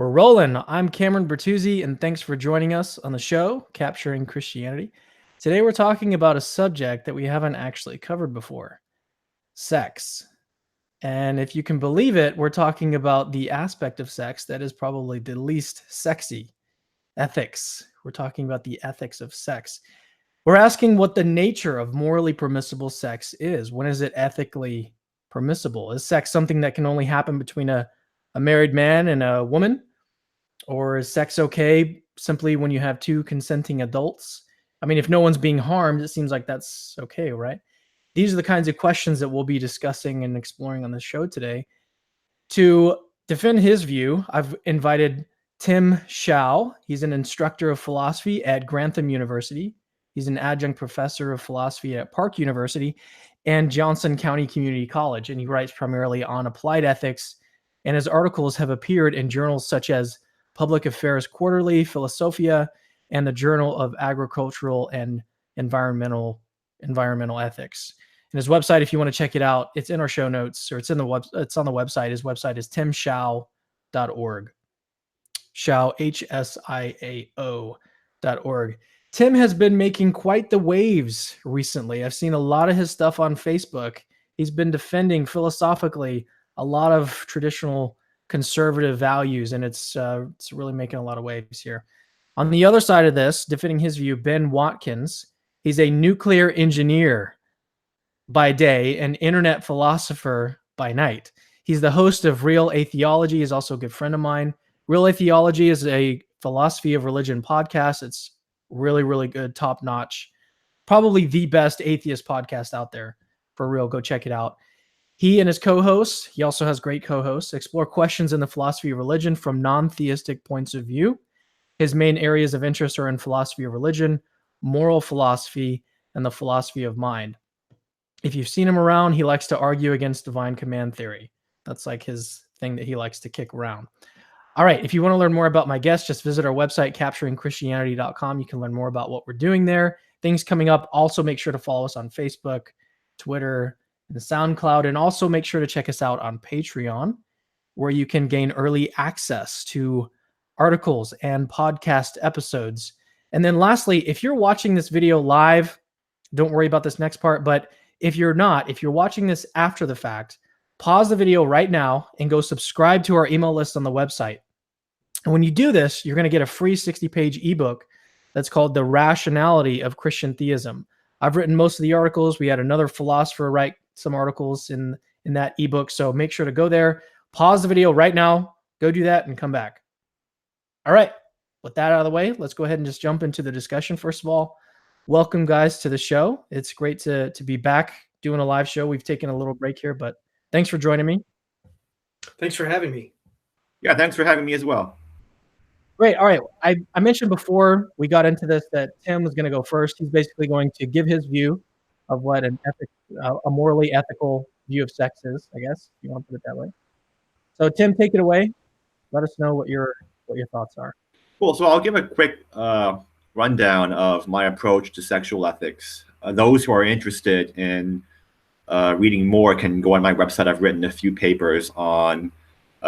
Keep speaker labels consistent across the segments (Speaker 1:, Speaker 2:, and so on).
Speaker 1: We're rolling. I'm Cameron Bertuzzi, and thanks for joining us on the show, Capturing Christianity. Today we're talking about a subject that we haven't actually covered before, sex. And if you can believe it, we're talking about the aspect of sex that is probably the least sexy, ethics. We're talking about the ethics of sex. We're asking what the nature of morally permissible sex is. When is it ethically permissible? Is sex something that can only happen between a married man and a woman? Or is sex okay simply when you have two consenting adults? I mean, if no one's being harmed, it seems like that's okay, right? These are the kinds of questions that we'll be discussing and exploring on the show today. To defend his view, I've invited Tim Hsiao. He's an instructor of philosophy at Grantham University. He's an adjunct professor of philosophy at Park University and Johnson County Community College, and he writes primarily on applied ethics, and his articles have appeared in journals such as Public Affairs Quarterly, Philosophia, and the Journal of Agricultural and Environmental Ethics. And his website, if you want to check it out, it's in our show notes, or it's on the website. His website is timhsiao.org. Hsiao, Hsiao.org. Tim has been making quite the waves recently. I've seen a lot of his stuff on Facebook. He's been defending philosophically a lot of traditional conservative values, and it's really making a lot of waves here. On the other side of this, defending his view, Ben Watkins. He's a nuclear engineer by day and internet philosopher by night. He's the host of Real Atheology. He's also a good friend of mine. Real Atheology is a philosophy of religion podcast. It's really, really good, top notch. Probably the best atheist podcast out there. For real, go check it out. He and his co-hosts, he also has great co-hosts, explore questions in the philosophy of religion from non-theistic points of view. His main areas of interest are in philosophy of religion, moral philosophy, and the philosophy of mind. If you've seen him around, he likes to argue against divine command theory. That's like his thing that he likes to kick around. All right, if you want to learn more about my guest, just visit our website, capturingchristianity.com. You can learn more about what we're doing there. Things coming up. Also, make sure to follow us on Facebook, Twitter, and SoundCloud, and also make sure to check us out on Patreon, where you can gain early access to articles and podcast episodes. And then lastly, if you're watching this video live, don't worry about this next part, but if you're not, if you're watching this after the fact, pause the video right now and go subscribe to our email list on the website. And when you do this, you're going to get a free 60-page ebook that's called The Rationality of Christian Theism. I've written most of the articles. We had another philosopher write some articles in that ebook. So make sure to go there, pause the video right now, go do that, and come back. All right. With that out of the way, let's go ahead and just jump into the discussion. First of all, welcome, guys, to the show. It's great to be back doing a live show. We've taken a little break here, but thanks for joining me.
Speaker 2: Thanks for having me.
Speaker 3: Yeah, thanks for having me as well.
Speaker 1: Great. All right. I mentioned before we got into this that Tim was going to go first. He's basically going to give his view of what a morally ethical view of sex is, I guess, if you want to put it that way. So, Tim, take it away. Let us know what your thoughts are.
Speaker 3: Cool. So I'll give a quick rundown of my approach to sexual ethics. Those who are interested in reading more can go on my website. I've written a few papers on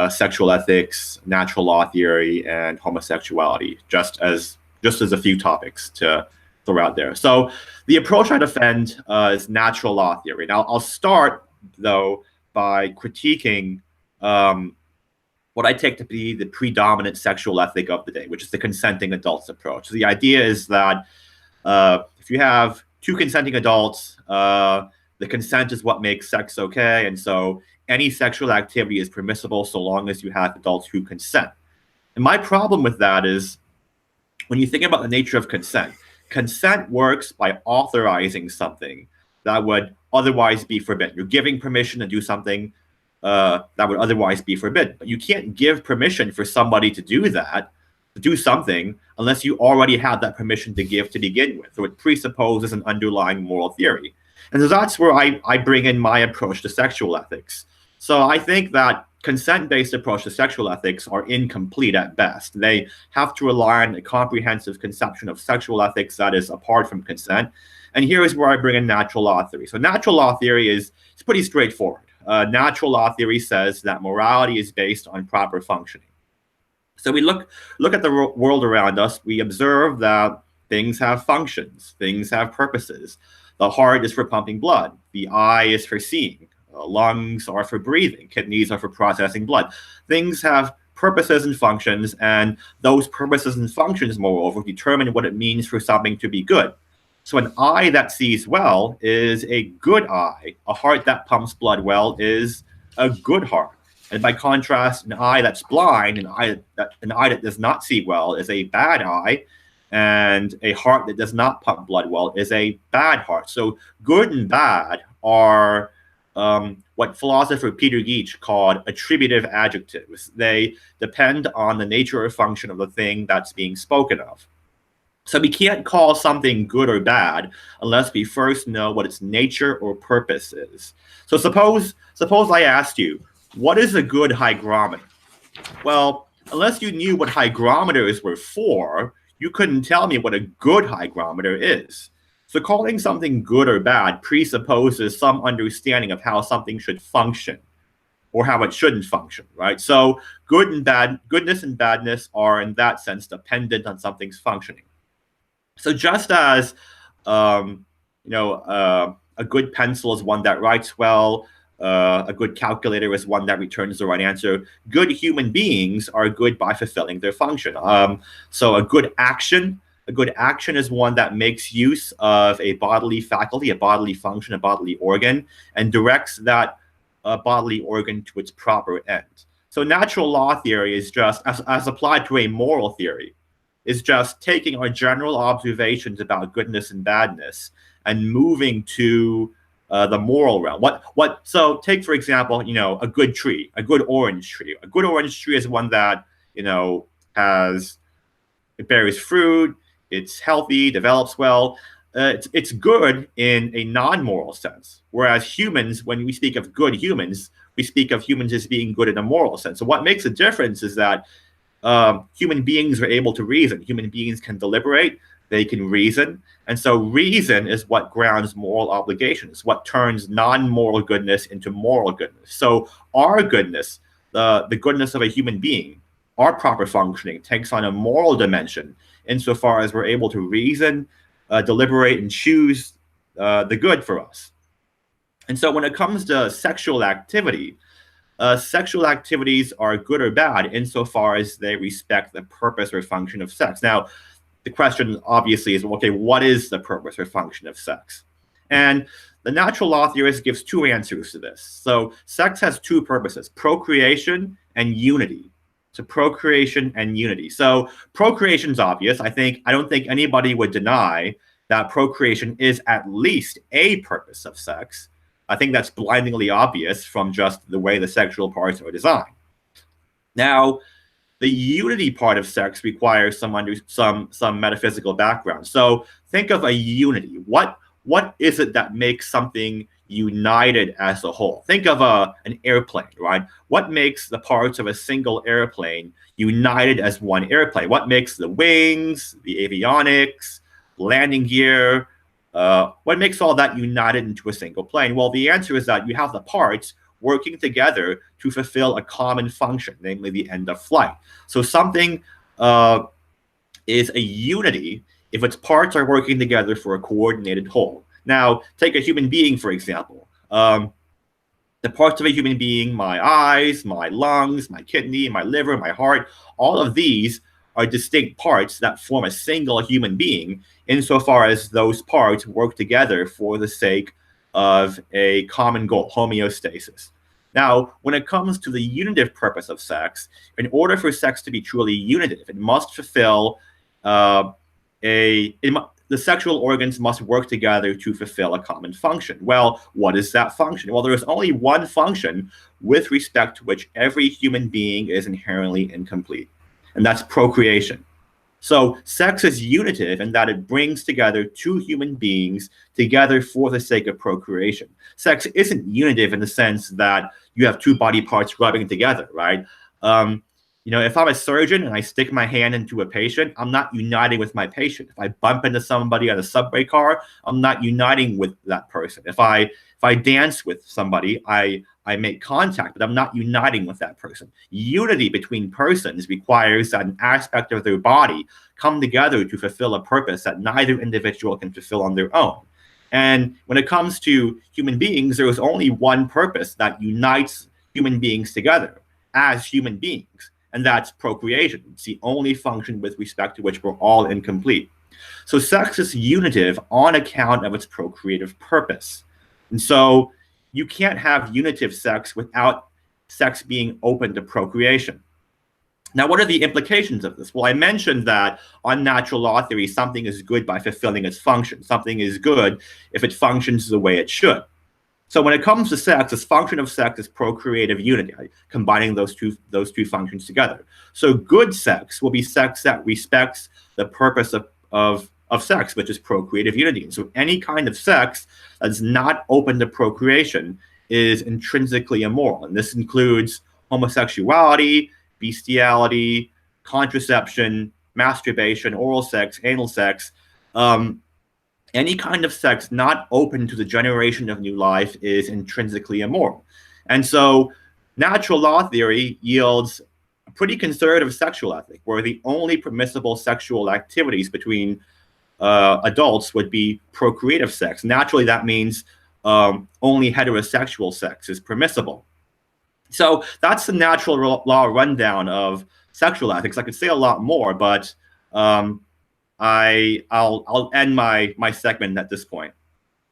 Speaker 3: sexual ethics, natural law theory, and homosexuality, just as a few topics to throw out there. So the approach I defend is natural law theory. Now, I'll start, though, by critiquing what I take to be the predominant sexual ethic of the day, which is the consenting adults approach. So the idea is that if you have two consenting adults, the consent is what makes sex okay, and so any sexual activity is permissible so long as you have adults who consent. And my problem with that is, when you think about the nature of consent, consent works by authorizing something that would otherwise be forbidden. You're giving permission to do something that would otherwise be forbidden. But you can't give permission for somebody to do that, to do something, unless you already have that permission to give to begin with. So it presupposes an underlying moral theory. And so that's where I bring in my approach to sexual ethics. So I think that consent-based approach to sexual ethics are incomplete at best. They have to rely on a comprehensive conception of sexual ethics that is apart from consent. And here is where I bring in natural law theory. So natural law theory is pretty straightforward. Natural law theory says that morality is based on proper functioning. So we look at the world around us. We observe that things have functions, things have purposes. The heart is for pumping blood. The eye is for seeing. Lungs are for breathing. Kidneys are for processing blood. Things have purposes and functions, and those purposes and functions, moreover, determine what it means for something to be good. So an eye that sees well is a good eye. A heart that pumps blood well is a good heart. And by contrast, an eye that's blind, an eye that does not see well, is a bad eye, and a heart that does not pump blood well is a bad heart. So good and bad are what philosopher Peter Geach called attributive adjectives. They depend on the nature or function of the thing that's being spoken of. So we can't call something good or bad unless we first know what its nature or purpose is. So suppose I asked you, what is a good hygrometer? Well, unless you knew what hygrometers were for, you couldn't tell me what a good hygrometer is. So calling something good or bad presupposes some understanding of how something should function or how it shouldn't function, right? So goodness and badness are in that sense dependent on something's functioning. So just as a good pencil is one that writes well, a good calculator is one that returns the right answer, good human beings are good by fulfilling their function. So a good action is one that makes use of a bodily faculty, a bodily function, a bodily organ, and directs that bodily organ to its proper end. So natural law theory is just, as applied to a moral theory, is just taking our general observations about goodness and badness and moving to the moral realm. So take, for example, a good tree, a good orange tree. A good orange tree is one that, it bears fruit, it's healthy, develops well. It's good in a non-moral sense. Whereas humans, when we speak of good humans, we speak of humans as being good in a moral sense. So what makes a difference is that human beings are able to reason. Human beings can deliberate, they can reason. And so reason is what grounds moral obligations, what turns non-moral goodness into moral goodness. So our goodness, the goodness of a human being, our proper functioning takes on a moral dimension insofar as we're able to reason, deliberate, and choose the good for us. And so when it comes to sexual activity, sexual activities are good or bad insofar as they respect the purpose or function of sex. Now, the question obviously is, okay, what is the purpose or function of sex? And the natural law theorist gives two answers to this. So sex has two purposes, procreation and unity. So procreation and unity. So procreation is obvious. I don't think anybody would deny that procreation is at least a purpose of sex. I think that's blindingly obvious from just the way the sexual parts are designed. Now, the unity part of sex requires some metaphysical background. So think of a unity. What is it that makes something united as a whole? Think of an airplane, right? What makes the parts of a single airplane united as one airplane? What makes the wings, the avionics, landing gear, what makes all that united into a single plane? Well, the answer is that you have the parts working together to fulfill a common function, namely the end of flight. So something is a unity if its parts are working together for a coordinated whole. Now, take a human being, for example. The parts of a human being, my eyes, my lungs, my kidney, my liver, my heart, all of these are distinct parts that form a single human being insofar as those parts work together for the sake of a common goal, homeostasis. Now, when it comes to the unitive purpose of sex, in order for sex to be truly unitive, it must fulfill the sexual organs must work together to fulfill a common function. Well, what is that function? Well, there is only one function with respect to which every human being is inherently incomplete, and that's procreation. So sex is unitive in that it brings together two human beings together for the sake of procreation. Sex isn't unitive in the sense that you have two body parts rubbing together, right? If I'm a surgeon and I stick my hand into a patient, I'm not uniting with my patient. If I bump into somebody on a subway car, I'm not uniting with that person. If I dance with somebody, I make contact, but I'm not uniting with that person. Unity between persons requires that an aspect of their body come together to fulfill a purpose that neither individual can fulfill on their own. And when it comes to human beings, there is only one purpose that unites human beings together as human beings, and that's procreation. It's the only function with respect to which we're all incomplete. So sex is unitive on account of its procreative purpose. And so you can't have unitive sex without sex being open to procreation. Now, what are the implications of this? Well, I mentioned that on natural law theory, something is good by fulfilling its function. Something is good if it functions the way it should. So when it comes to sex, this function of sex is procreative unity, combining those two functions together. So good sex will be sex that respects the purpose of sex, which is procreative unity. And so any kind of sex that's not open to procreation is intrinsically immoral. And this includes homosexuality, bestiality, contraception, masturbation, oral sex, anal sex. Any kind of sex not open to the generation of new life is intrinsically immoral. And so natural law theory yields a pretty conservative sexual ethic, where the only permissible sexual activities between adults would be procreative sex. Naturally, that means only heterosexual sex is permissible. So that's the natural law rundown of sexual ethics. I could say a lot more, but I'll end my segment at this point.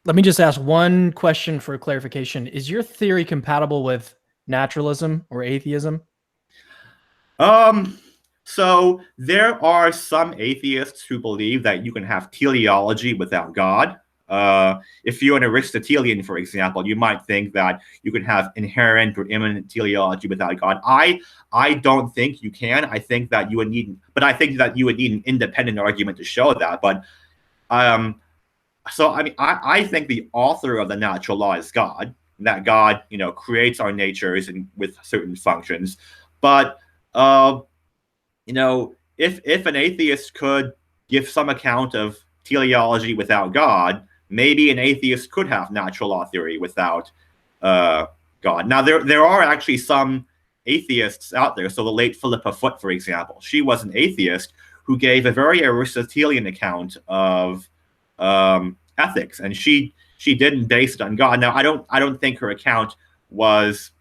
Speaker 1: Let me just ask one question for clarification. Is your theory compatible with naturalism or atheism?
Speaker 3: So there are some atheists who believe that you can have teleology without God. If you're an Aristotelian, for example, you might think that you can have inherent or immanent teleology without God. I don't think you can. I think that you would need an independent argument to show that. But so I mean, I think the author of the natural law is God. That God, creates our natures and with certain functions. But if an atheist could give some account of teleology without God, maybe an atheist could have natural law theory without God. Now, there are actually some atheists out there. So the late Philippa Foot, for example, she was an atheist who gave a very Aristotelian account of ethics, and she didn't base it on God. Now, I don't think her account was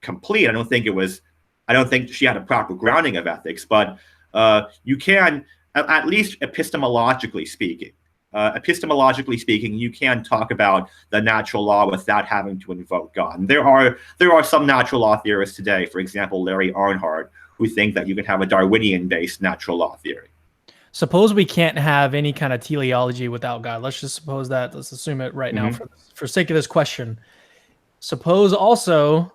Speaker 3: complete. I don't think she had a proper grounding of ethics, but you can, at least epistemologically speaking, you can talk about the natural law without having to invoke God. And there are some natural law theorists today, for example, Larry Arnhart, who think that you can have a Darwinian-based natural law theory.
Speaker 1: Suppose we can't have any kind of teleology without God. Let's just suppose that. Let's assume it right now for sake of this question. Suppose also,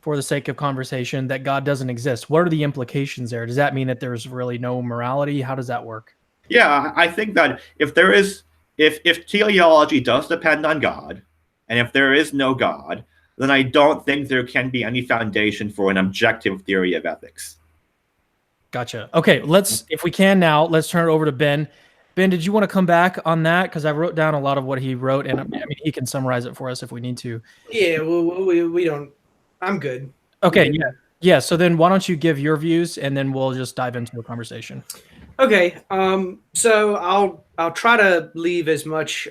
Speaker 1: for the sake of conversation, that God doesn't exist. What are the implications there? Does that mean that there's really no morality? How does that work?
Speaker 3: Yeah, I think that if teleology does depend on God, and if there is no God, then I don't think there can be any foundation for an objective theory of ethics.
Speaker 1: Gotcha. Okay, if we can now, let's turn it over to Ben. Ben, did you want to come back on that? Because I wrote down a lot of what he wrote, and I mean, he can summarize it for us if we need to.
Speaker 2: Yeah, well, we don't. I'm good.
Speaker 1: Okay, yeah. So then why don't you give your views, and then we'll just dive into the conversation.
Speaker 2: Okay. So I'll try to leave as much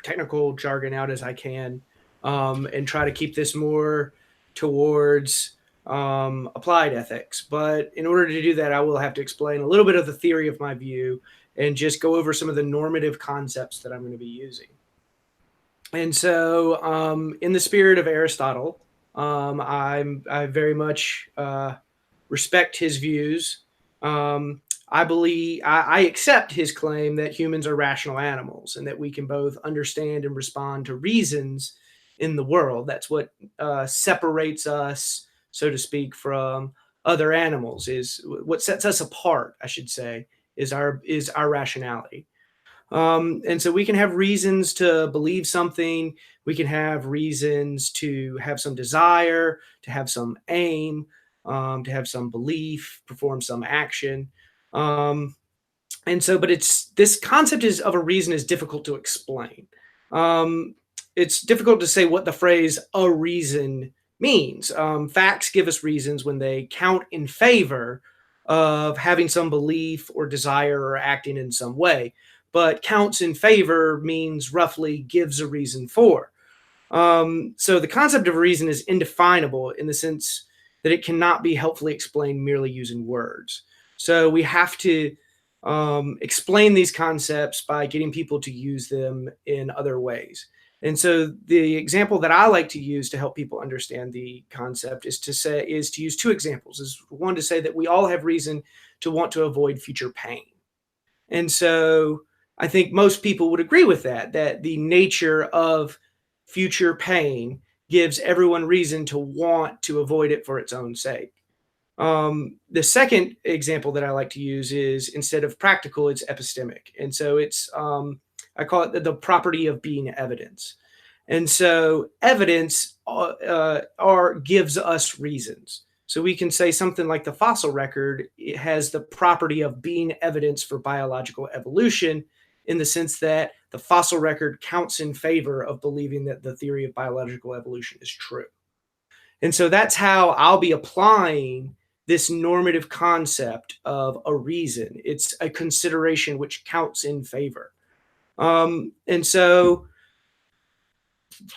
Speaker 2: technical jargon out as I can, and try to keep this more towards applied ethics. But in order to do that, I will have to explain a little bit of the theory of my view and just go over some of the normative concepts that I'm going to be using. And so, in the spirit of Aristotle, I very much respect his views. I accept his claim that humans are rational animals and that we can both understand and respond to reasons in the world. That's what separates us, so to speak, from other animals. Is what sets us apart, I should say, is our rationality. And so we can have reasons to believe something. We can have reasons to have some desire, to have some aim. to have some belief, perform some action. But this concept of a reason is difficult to explain. It's difficult to say what the phrase "a reason" means. Facts give us reasons when they count in favor of having some belief or desire or acting in some way. But counts in favor means roughly gives a reason for. So the concept of a reason is indefinable in the sense that it cannot be helpfully explained merely using words. So we have to explain these concepts by getting people to use them in other ways. And so the example that I like to use to help people understand the concept is to use two examples. Is one to say that we all have reason to want to avoid future pain. And so I think most people would agree with that the nature of future pain gives everyone reason to want to avoid it for its own sake. The second example that I like to use is, instead of practical, it's epistemic. And so it's, I call it the property of being evidence. And so evidence gives us reasons. So we can say something like the fossil record, it has the property of being evidence for biological evolution, in the sense that the fossil record counts in favor of believing that the theory of biological evolution is true. And so that's how I'll be applying this normative concept of a reason. It's a consideration which counts in favor. And so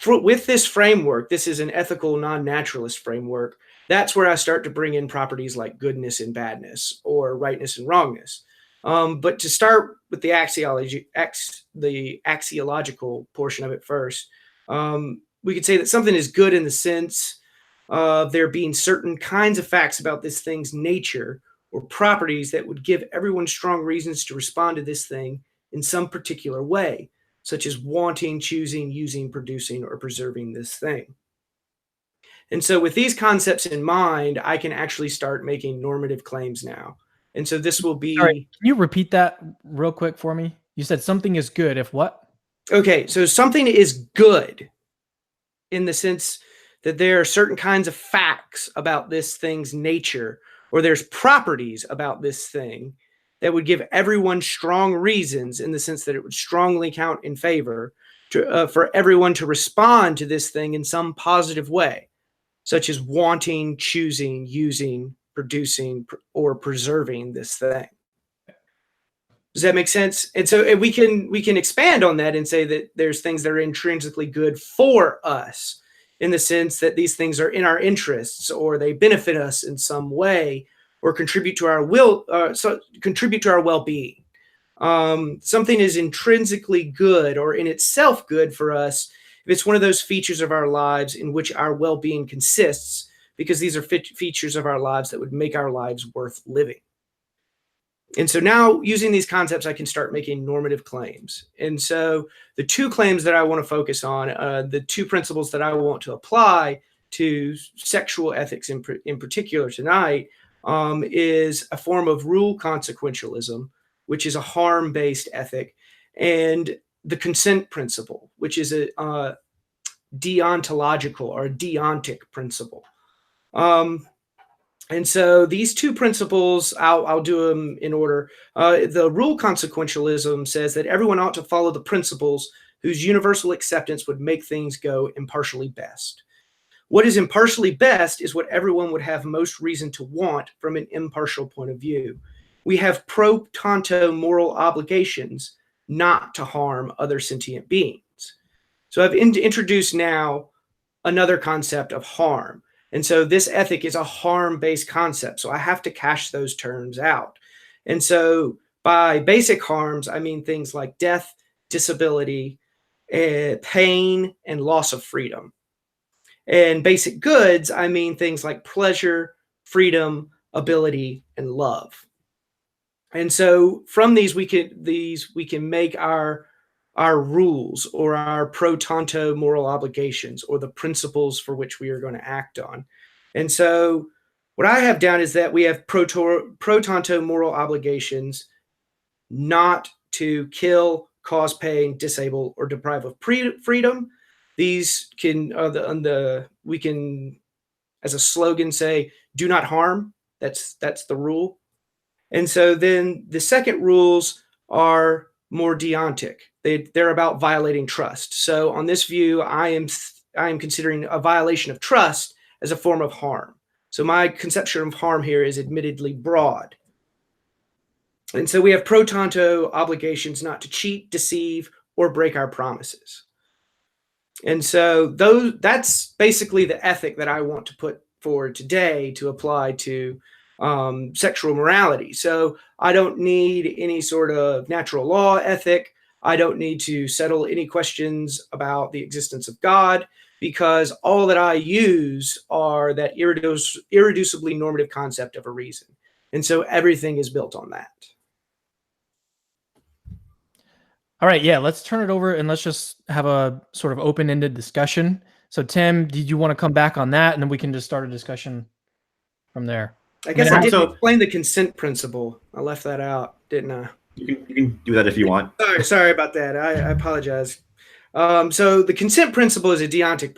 Speaker 2: with this framework, this is an ethical non-naturalist framework, that's where I start to bring in properties like goodness and badness, or rightness and wrongness. But to start with the axiological portion of it first, we could say that something is good in the sense of there being certain kinds of facts about this thing's nature or properties that would give everyone strong reasons to respond to this thing in some particular way, such as wanting, choosing, using, producing, or preserving this thing. And so with these concepts in mind, I can actually start making normative claims now. And so this will be...
Speaker 1: Sorry, can you repeat that real quick for me? You said something is good if what?
Speaker 2: Okay, so something is good in the sense that there are certain kinds of facts about this thing's nature, or there's properties about this thing that would give everyone strong reasons, in the sense that it would strongly count in favor for everyone to respond to this thing in some positive way, such as wanting, choosing, using, producing, or preserving this thing. Does that make sense? And so we can expand on that and say that there's things that are intrinsically good for us, in the sense that these things are in our interests, or they benefit us in some way, or contribute to our well-being. Something is intrinsically good, or in itself good for us, if it's one of those features of our lives in which our well-being consists, because these are features of our lives that would make our lives worth living. And so now, using these concepts, I can start making normative claims. And so the two claims that I want to focus on, the two principles that I want to apply to sexual ethics in particular tonight, is a form of rule consequentialism, which is a harm-based ethic, and the consent principle, which is a deontological or a deontic principle. And so these two principles, I'll do them in order. The rule consequentialism says that everyone ought to follow the principles whose universal acceptance would make things go impartially best. What is impartially best is what everyone would have most reason to want from an impartial point of view. We have pro tanto moral obligations not to harm other sentient beings. So I've introduced now another concept of harm. And so this ethic is a harm-based concept. So I have to cash those terms out. And so by basic harms, I mean things like death, disability, pain, and loss of freedom. And basic goods, I mean things like pleasure, freedom, ability, and love. And so from these we can make our rules, or our pro tanto moral obligations, or the principles for which we are going to act on. And so what I have down is that we have pro tanto moral obligations not to kill, cause pain, disable, or deprive of freedom. These can we can as a slogan say, do not harm. That's the rule. And so then the second rules are more deontic. They're about violating trust. So on this view, I am considering a violation of trust as a form of harm. So my conception of harm here is admittedly broad. And so we have pro tanto obligations not to cheat, deceive, or break our promises. And so that's basically the ethic that I want to put forward today to apply to sexual morality. So I don't need any sort of natural law ethic. I don't need to settle any questions about the existence of God, because all that I use are that irreducibly normative concept of a reason. And so everything is built on that.
Speaker 1: All right, yeah, let's turn it over and let's just have a sort of open-ended discussion. So Tim, did you want to come back on that, and then we can just start a discussion from there?
Speaker 2: I guess I didn't explain the consent principle. I left that out, didn't I?
Speaker 3: You can do that if you want.
Speaker 2: Sorry about that. I apologize. So the consent principle is a deontic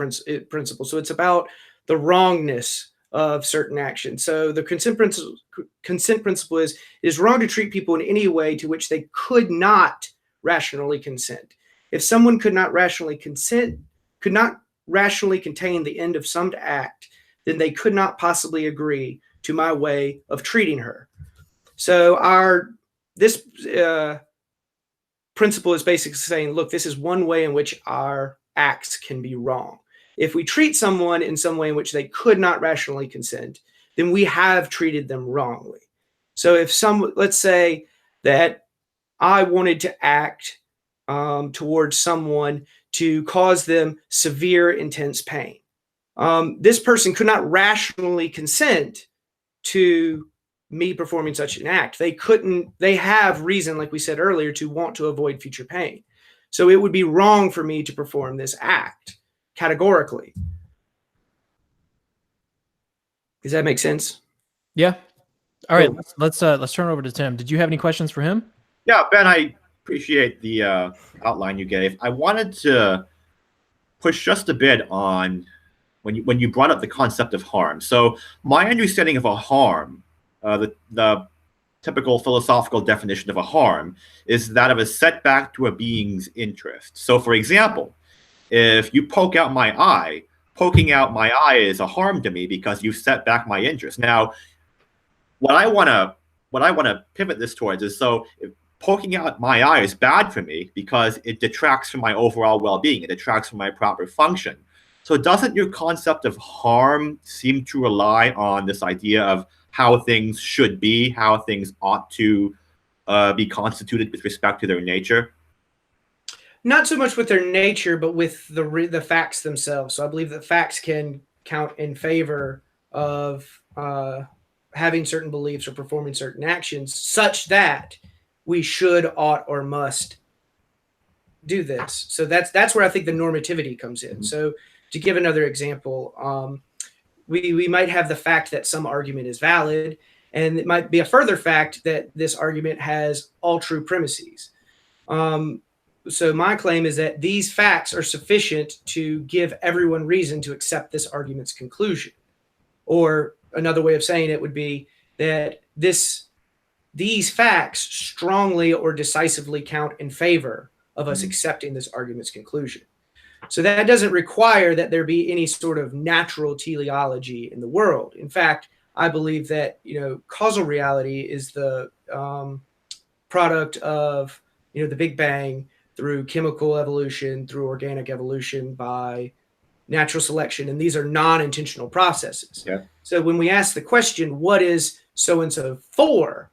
Speaker 2: principle. So it's about the wrongness of certain actions. So the consent principle is wrong to treat people in any way to which they could not rationally consent. If someone could not rationally contain the end of some act, then they could not possibly agree to my way of treating her. So this principle is basically saying, look, this is one way in which our acts can be wrong. If we treat someone in some way in which they could not rationally consent, then we have treated them wrongly. So let's say that I wanted to act towards someone to cause them severe, intense pain. This person could not rationally consent to me performing such an act. They have reason, like we said earlier, to want to avoid future pain. So it would be wrong for me to perform this act categorically. Does that make sense?
Speaker 1: Yeah. All right, let's turn it over to Tim. Did you have any questions for him?
Speaker 3: Yeah, Ben, I appreciate the outline you gave. I wanted to push just a bit on when you brought up the concept of harm. So my understanding of a harm, the typical philosophical definition of a harm, is that of a setback to a being's interest. So for example, if you poke out my eye, poking out my eye is a harm to me because you've set back my interest. Now, what I want to pivot this towards is, so if poking out my eye is bad for me because it detracts from my overall well-being, it detracts from my proper function. So doesn't your concept of harm seem to rely on this idea of how things should be, how things ought to be constituted with respect to their nature?
Speaker 2: Not so much with their nature, but with the facts themselves. So I believe that facts can count in favor of having certain beliefs or performing certain actions, such that we should, ought, or must do this. So that's where I think the normativity comes in. So to give another example, we might have the fact that some argument is valid, and it might be a further fact that this argument has all true premises. So my claim is that these facts are sufficient to give everyone reason to accept this argument's conclusion. Or another way of saying it would be that these facts strongly or decisively count in favor of us accepting this argument's conclusion. So that doesn't require that there be any sort of natural teleology in the world. In fact, I believe that causal reality is the product of the Big Bang through chemical evolution, through organic evolution, by natural selection, and these are non-intentional processes.
Speaker 3: Yeah.
Speaker 2: So when we ask the question, what is so-and-so for,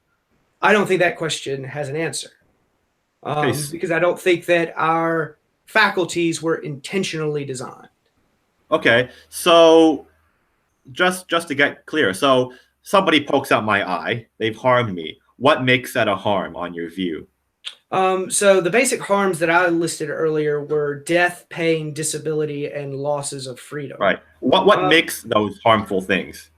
Speaker 2: I don't think that question has an answer. Because I don't think that our faculties were intentionally designed.
Speaker 3: Okay, so just to get clear, so somebody pokes out my eye, they've harmed me. What makes that a harm on your view?
Speaker 2: So the basic harms that I listed earlier were death, pain, disability, and losses of freedom.
Speaker 3: Right. What makes those harmful things?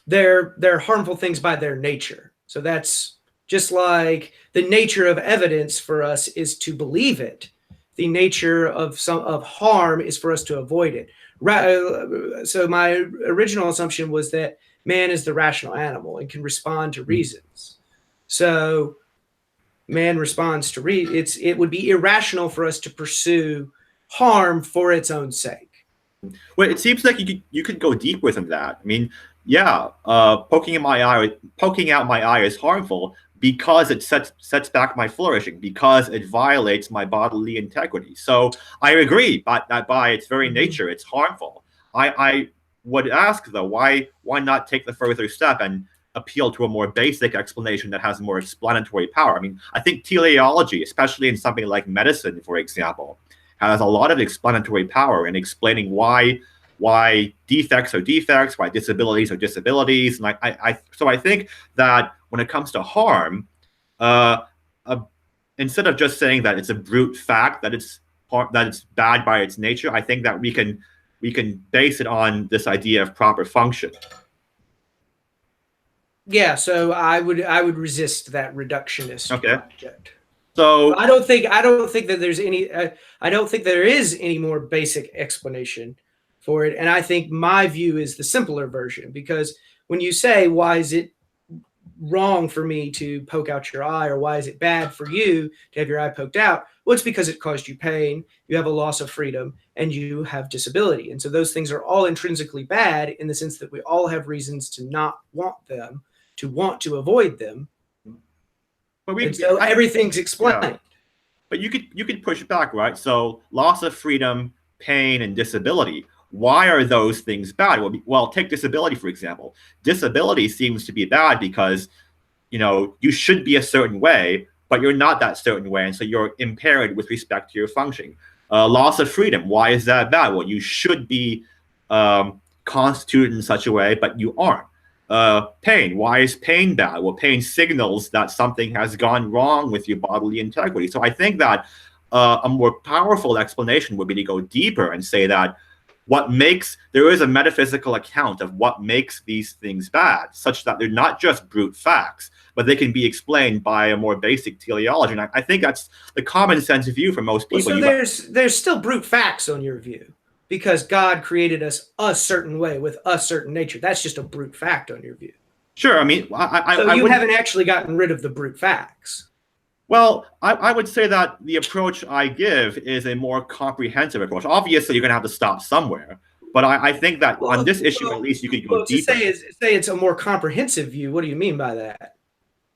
Speaker 2: They're harmful things by their nature. So that's just like the nature of evidence for us is to believe it. The nature of harm is for us to avoid it. So my original assumption was that man is the rational animal and can respond to reasons. So man responds to it would be irrational for us to pursue harm for its own sake.
Speaker 3: Well, it seems like you could go deeper than that. I mean, yeah, poking out my eye is harmful because it sets back my flourishing, because it violates my bodily integrity. So I agree that by its very nature, it's harmful. I would ask, though, why not take the further step and appeal to a more basic explanation that has more explanatory power? I mean, I think teleology, especially in something like medicine, for example, has a lot of explanatory power in explaining why defects are defects, why disabilities are disabilities. And so I think that when it comes to harm, instead of just saying that it's a brute fact that it's bad by its nature, I think that we can base it on this idea of proper function.
Speaker 2: Yeah, so I would resist that reductionist project.
Speaker 3: So
Speaker 2: I don't think that there's any. I don't think there is any more basic explanation for it, and I think my view is the simpler version, because when you say, why is it wrong for me to poke out your eye, or why is it bad for you to have your eye poked out? Well, it's because it caused you pain, you have a loss of freedom, and you have disability. And so those things are all intrinsically bad in the sense that we all have reasons to not want them, to want to avoid them. But so everything's explained. Yeah.
Speaker 3: But you could push back, right? So loss of freedom, pain, and disability. Why are those things bad? Well, take disability, for example. Disability seems to be bad because, you should be a certain way, but you're not that certain way, and so you're impaired with respect to your functioning. Loss of freedom. Why is that bad? Well, you should be constituted in such a way, but you aren't. Pain. Why is pain bad? Well, pain signals that something has gone wrong with your bodily integrity. So I think that a more powerful explanation would be to go deeper and say that there is a metaphysical account of what makes these things bad, such that they're not just brute facts, but they can be explained by a more basic teleology. And I think that's the common sense view for most people.
Speaker 2: Well, so there's still brute facts on your view, because God created us a certain way with a certain nature. That's just a brute fact on your view.
Speaker 3: Sure. I mean,
Speaker 2: you haven't actually gotten rid of the brute facts.
Speaker 3: Well, I would say that the approach I give is a more comprehensive approach. Obviously, you're going to have to stop somewhere. But I think that on this issue, at least, you could go deeper.
Speaker 2: To say it's a more comprehensive view, what do you mean by that?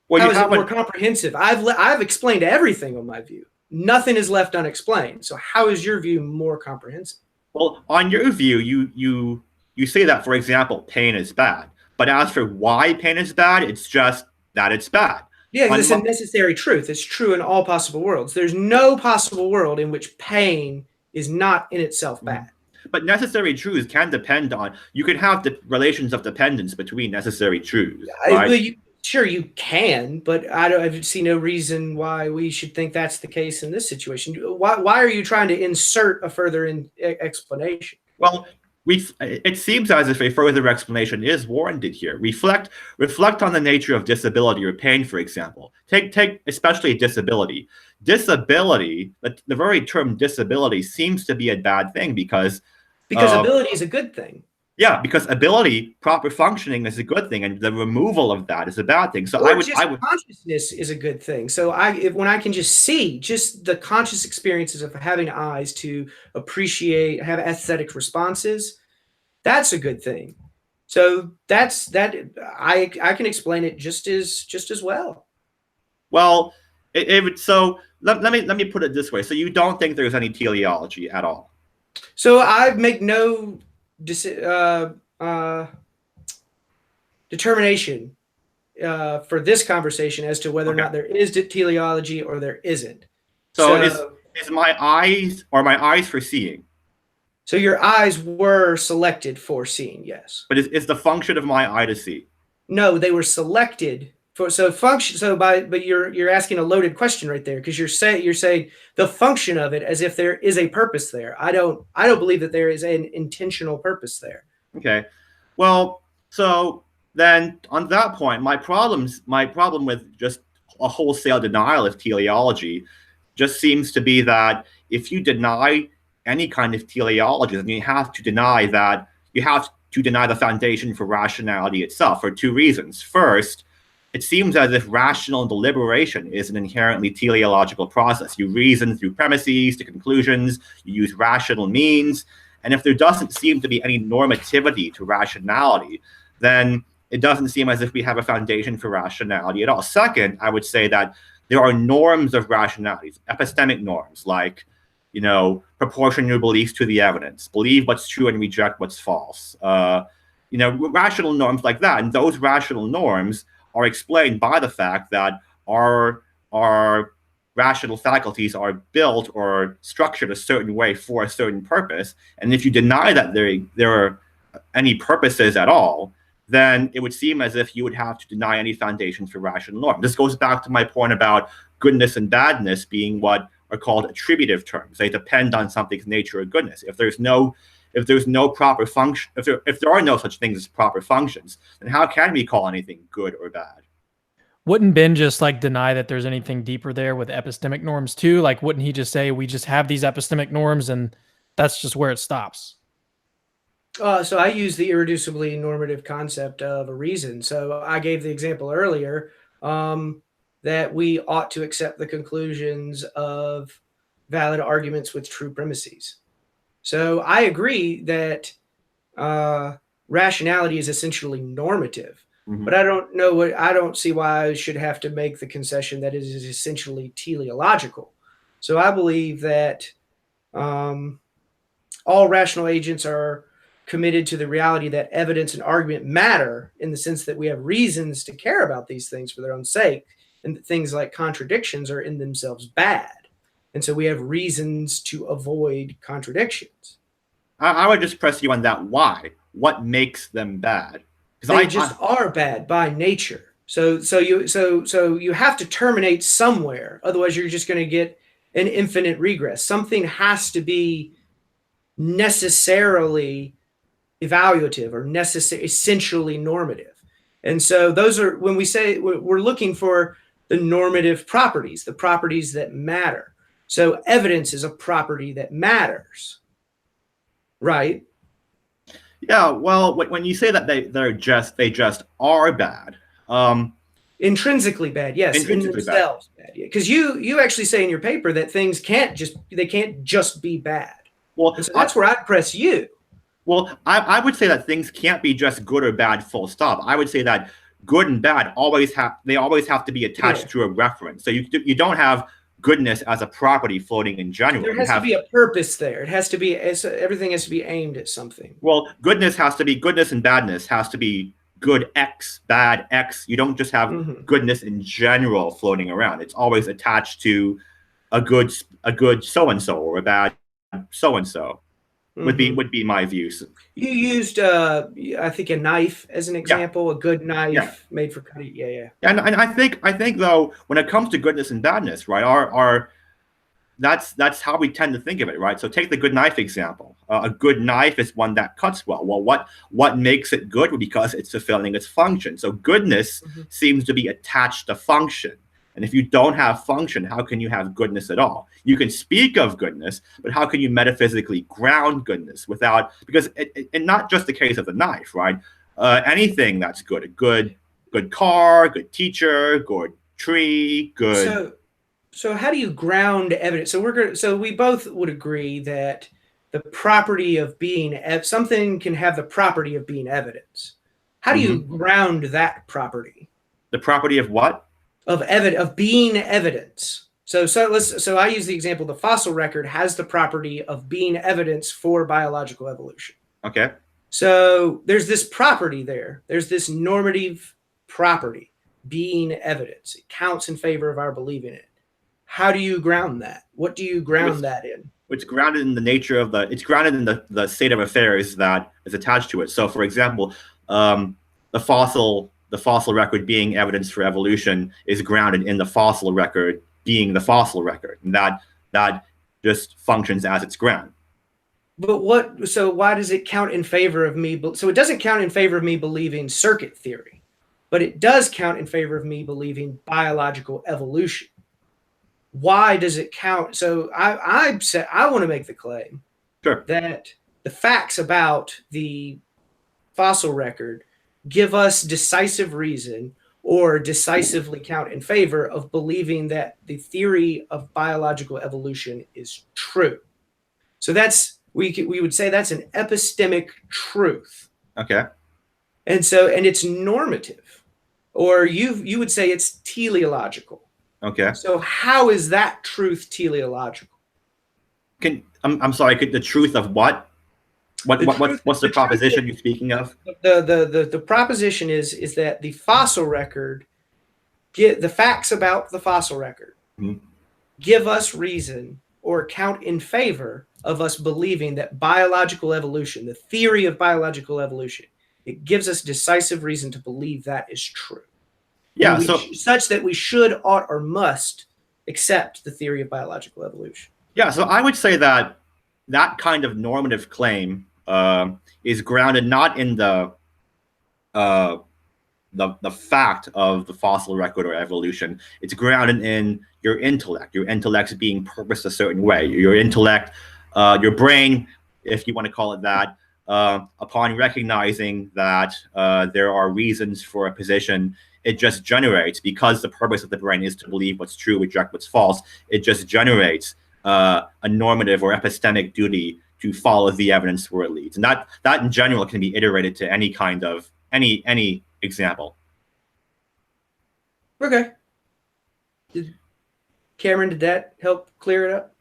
Speaker 2: Well, how is it more comprehensive? I've explained everything on my view. Nothing is left unexplained. So how is your view more comprehensive?
Speaker 3: Well, on your view, you say that, for example, pain is bad. But as for why pain is bad, it's just that it's bad.
Speaker 2: Yeah, because it's a necessary truth. It's true in all possible worlds. There's no possible world in which pain is not in itself bad.
Speaker 3: But necessary truths can depend on, you can have the relations of dependence between necessary truths. Right?
Speaker 2: Sure, you can, but I see no reason why we should think that's the case in this situation. Why are you trying to insert a further explanation?
Speaker 3: Well, it seems as if a further explanation is warranted here. Reflect on the nature of disability or pain, for example. Take especially disability. Disability, the very term disability seems to be a bad thing because
Speaker 2: ability is a good thing.
Speaker 3: Yeah, because ability, proper functioning is a good thing, and the removal of that is a bad thing. So
Speaker 2: consciousness is a good thing. So when I can just see just the conscious experiences of having eyes to appreciate, have aesthetic responses, that's a good thing. So I can explain it just as well.
Speaker 3: Well, so let me put it this way. So you don't think there's any teleology at all?
Speaker 2: So I make no determination for this conversation as to whether or not there is teleology or there isn't.
Speaker 3: So is my eyes for seeing?
Speaker 2: So your eyes were selected for seeing, yes.
Speaker 3: But is the function of my eye to see?
Speaker 2: No, they were selected for function. But you're asking a loaded question right there, because you're saying the function of it as if there is a purpose there. I don't believe that there is an intentional purpose there.
Speaker 3: Okay, well, so then on that point, my problem with just a wholesale denial of teleology just seems to be that if you deny any kind of teleology, then you have to deny the foundation for rationality itself for two reasons. First, it seems as if rational deliberation is an inherently teleological process. You reason through premises to conclusions, you use rational means, and if there doesn't seem to be any normativity to rationality, then it doesn't seem as if we have a foundation for rationality at all. Second, I would say that there are norms of rationality, epistemic norms, like, proportion your beliefs to the evidence, believe what's true and reject what's false. Rational norms like that. And those rational norms are explained by the fact that our rational faculties are built or structured a certain way for a certain purpose. And if you deny that there are any purposes at all, then it would seem as if you would have to deny any foundation for rational norm. This goes back to my point about goodness and badness being what are called attributive terms. They depend on something's nature or goodness. If there's no proper function, if there are no such things as proper functions, then how can we call anything good or bad?
Speaker 1: Wouldn't Ben just deny that there's anything deeper there with epistemic norms too? Wouldn't he just say we just have these epistemic norms and that's just where it stops?
Speaker 2: So I use the irreducibly normative concept of a reason. So I gave the example earlier that we ought to accept the conclusions of valid arguments with true premises. So I agree that rationality is essentially normative, but I don't see why I should have to make the concession that it is essentially teleological. So I believe that all rational agents are committed to the reality that evidence and argument matter in the sense that we have reasons to care about these things for their own sake, and that things like contradictions are in themselves bad. And so we have reasons to avoid contradictions.
Speaker 3: I would just press you on that. Why? What makes them bad?
Speaker 2: They just are bad by nature. So you have to terminate somewhere. Otherwise, you're just going to get an infinite regress. Something has to be necessarily evaluative or essentially normative. And so those are, when we say we're looking for the normative properties, the properties that matter. So evidence is a property that matters, right?
Speaker 3: Yeah, well, when you say that they just are bad.
Speaker 2: Intrinsically bad, yes,
Speaker 3: intrinsically
Speaker 2: in themselves bad. Because you actually say in your paper that things can't just be bad.
Speaker 3: Well,
Speaker 2: and so that's where I'd press you.
Speaker 3: Well, I would say that things can't be just good or bad, full stop. I would say that good and bad always have to be attached to a reference. So you don't have goodness as a property floating in general.
Speaker 2: There has to be a purpose there. It has to be, everything has to be aimed at something.
Speaker 3: Well, goodness and badness has to be good X, bad X. You don't just have goodness in general floating around. It's always attached to a good so-and-so or a bad so-and-so. Would be my views.
Speaker 2: You used, I think, a knife as an example, a good knife made for cutting. Yeah.
Speaker 3: And I think though, when it comes to goodness and badness, right, that's how we tend to think of it, right? So take the good knife example. A good knife is one that cuts well. Well, what makes it good? Well, because it's fulfilling its function. So goodness seems to be attached to function. And if you don't have function, how can you have goodness at all? You can speak of goodness, but how can you metaphysically ground goodness because it's not just the case of the knife, right? Anything that's good, a good car, good teacher, good tree, good.
Speaker 2: So how do you ground evidence? So we both would agree that the property of being something can have the property of being evidence. How do you ground that property?
Speaker 3: The property of what?
Speaker 2: Of being evidence. So I use the example, the fossil record has the property of being evidence for biological evolution.
Speaker 3: Okay.
Speaker 2: So there's this property there. There's this normative property, being evidence. It counts in favor of our believing it. How do you ground that? What do you ground that in?
Speaker 3: It's grounded in the nature of it's grounded in the state of affairs that is attached to it. So for example, the fossil record being evidence for evolution is grounded in the fossil record being the fossil record, and that just functions as its ground.
Speaker 2: But so why does it count in favor of me? So it doesn't count in favor of me believing circuit theory, but it does count in favor of me believing biological evolution. Why does it count? So I want to make the claim
Speaker 3: Sure.
Speaker 2: that the facts about the fossil record give us decisive reason or decisively count in favor of believing that the theory of biological evolution is true. So that's we would say that's an epistemic truth.
Speaker 3: Okay.
Speaker 2: And it's normative, or you would say it's teleological.
Speaker 3: Okay.
Speaker 2: So how is that truth teleological?
Speaker 3: I'm sorry. The truth of what? What's the proposition you're speaking of?
Speaker 2: The proposition is that the fossil record, the facts about the fossil record, give us reason or count in favor of us believing that biological evolution, the theory of biological evolution, it gives us decisive reason to believe that is true.
Speaker 3: Yeah.
Speaker 2: Such that we should, ought, or must accept the theory of biological evolution.
Speaker 3: Yeah. So I would say that kind of normative claim is grounded not in the fact of the fossil record or evolution. It's grounded in your intellect. Your intellect's being purposed a certain way. Your intellect, your brain, if you want to call it that, upon recognizing that there are reasons for a position, it just generates, because the purpose of the brain is to believe what's true, reject what's false. It just generates a normative or epistemic duty to follow the evidence where it leads, and that in general can be iterated to any kind of any example.
Speaker 2: Okay. Cameron, did that help clear it up?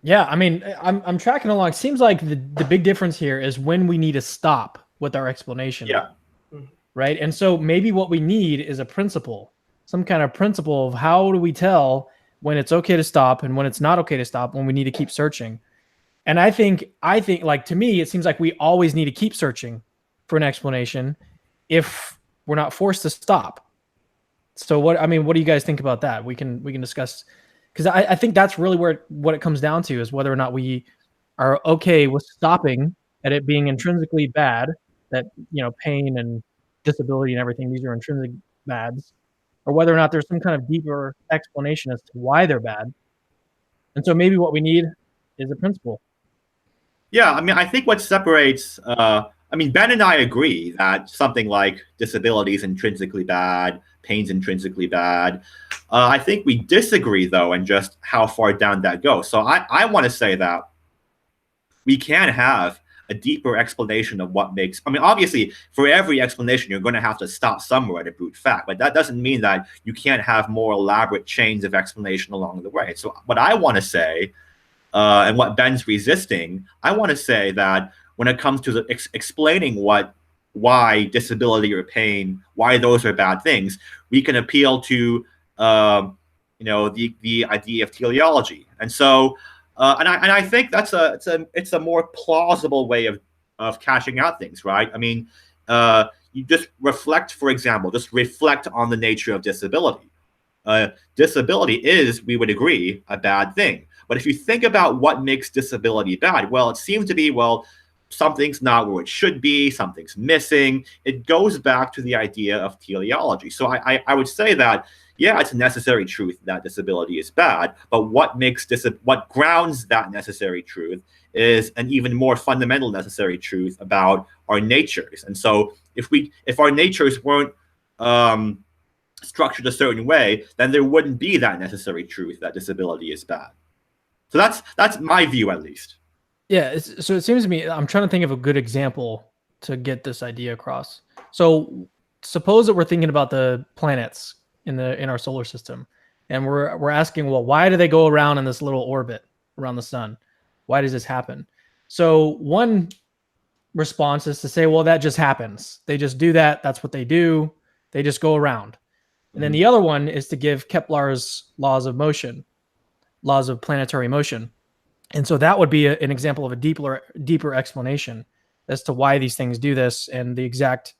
Speaker 1: Yeah, I mean, I'm tracking along. It seems like the big difference here is when we need to stop with our explanation.
Speaker 3: Yeah.
Speaker 1: Right. And so maybe what we need is a principle, some kind of principle of how do we tell when it's okay to stop and when it's not okay to stop, when we need to keep searching. And I think like, to me, it seems like we always need to keep searching for an explanation if we're not forced to stop. So what do you guys think about that? We can discuss, because I think that's really what it comes down to, is whether or not we are okay with stopping at it being intrinsically bad, that, pain and disability and everything, these are intrinsic bads, or whether or not there's some kind of deeper explanation as to why they're bad. And so maybe what we need is a principle.
Speaker 3: Yeah, I mean, I think what separates, Ben and I agree that something like disability is intrinsically bad, pain's intrinsically bad. I think we disagree, though, in just how far down that goes. So I want to say that we can have a deeper explanation of what makes, obviously, for every explanation, you're going to have to stop somewhere at a brute fact, but that doesn't mean that you can't have more elaborate chains of explanation along the way. So what I want to say, and what Ben's resisting, I want to say that when it comes to explaining why disability or pain, why those are bad things, we can appeal to the idea of teleology. And so and I think it's a more plausible way of cashing out things, right? I mean, you just reflect, for example, on the nature of disability. Disability is, we would agree, a bad thing. But if you think about what makes disability bad, well, it seems to be, something's not where it should be, something's missing. It goes back to the idea of teleology. So I would say that, yeah, it's a necessary truth that disability is bad, but what grounds that necessary truth is an even more fundamental necessary truth about our natures. And so if our natures weren't structured a certain way, then there wouldn't be that necessary truth that disability is bad. So that's my view, at least.
Speaker 1: Yeah. So it seems to me, I'm trying to think of a good example to get this idea across. So suppose that we're thinking about the planets in our solar system, and we're asking, well, why do they go around in this little orbit around the sun? Why does this happen? So one response is to say, well, that just happens. They just do that. That's what they do. They just go around. And then the other one is to give Kepler's laws of motion, laws of planetary motion. And so that would be an example of a deeper explanation as to why these things do this and the exact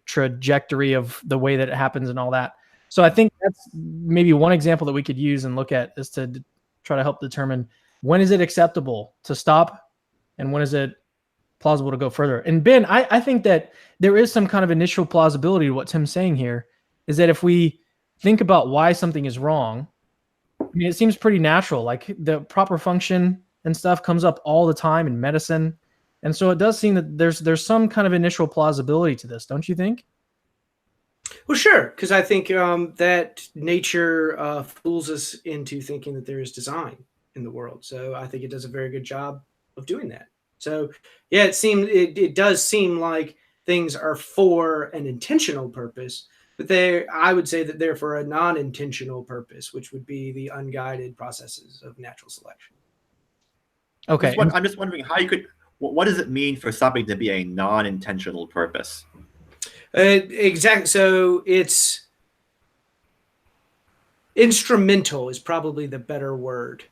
Speaker 1: trajectory of the way that it happens and all that. So I think that's maybe one example that we could use and look at, is to try to help determine when is it acceptable to stop and when is it plausible to go further. And Ben, I think that there is some kind of initial plausibility to what Tim's saying here, is that if we think about why something is wrong, I mean, it seems pretty natural. Like the proper function and stuff comes up all the time in medicine. And so it does seem that there's some kind of initial plausibility to this, don't you think?
Speaker 2: Well, sure, because I think that nature fools us into thinking that there is design in the world. So I think it does a very good job of doing that. So yeah, it does seem like things are for an intentional purpose, but I would say that they're for a non-intentional purpose, which would be the unguided processes of natural selection.
Speaker 1: Okay.
Speaker 3: I'm just wondering how you could. What does it mean for something to be a non-intentional purpose?
Speaker 2: Exactly. So it's instrumental is probably the better word.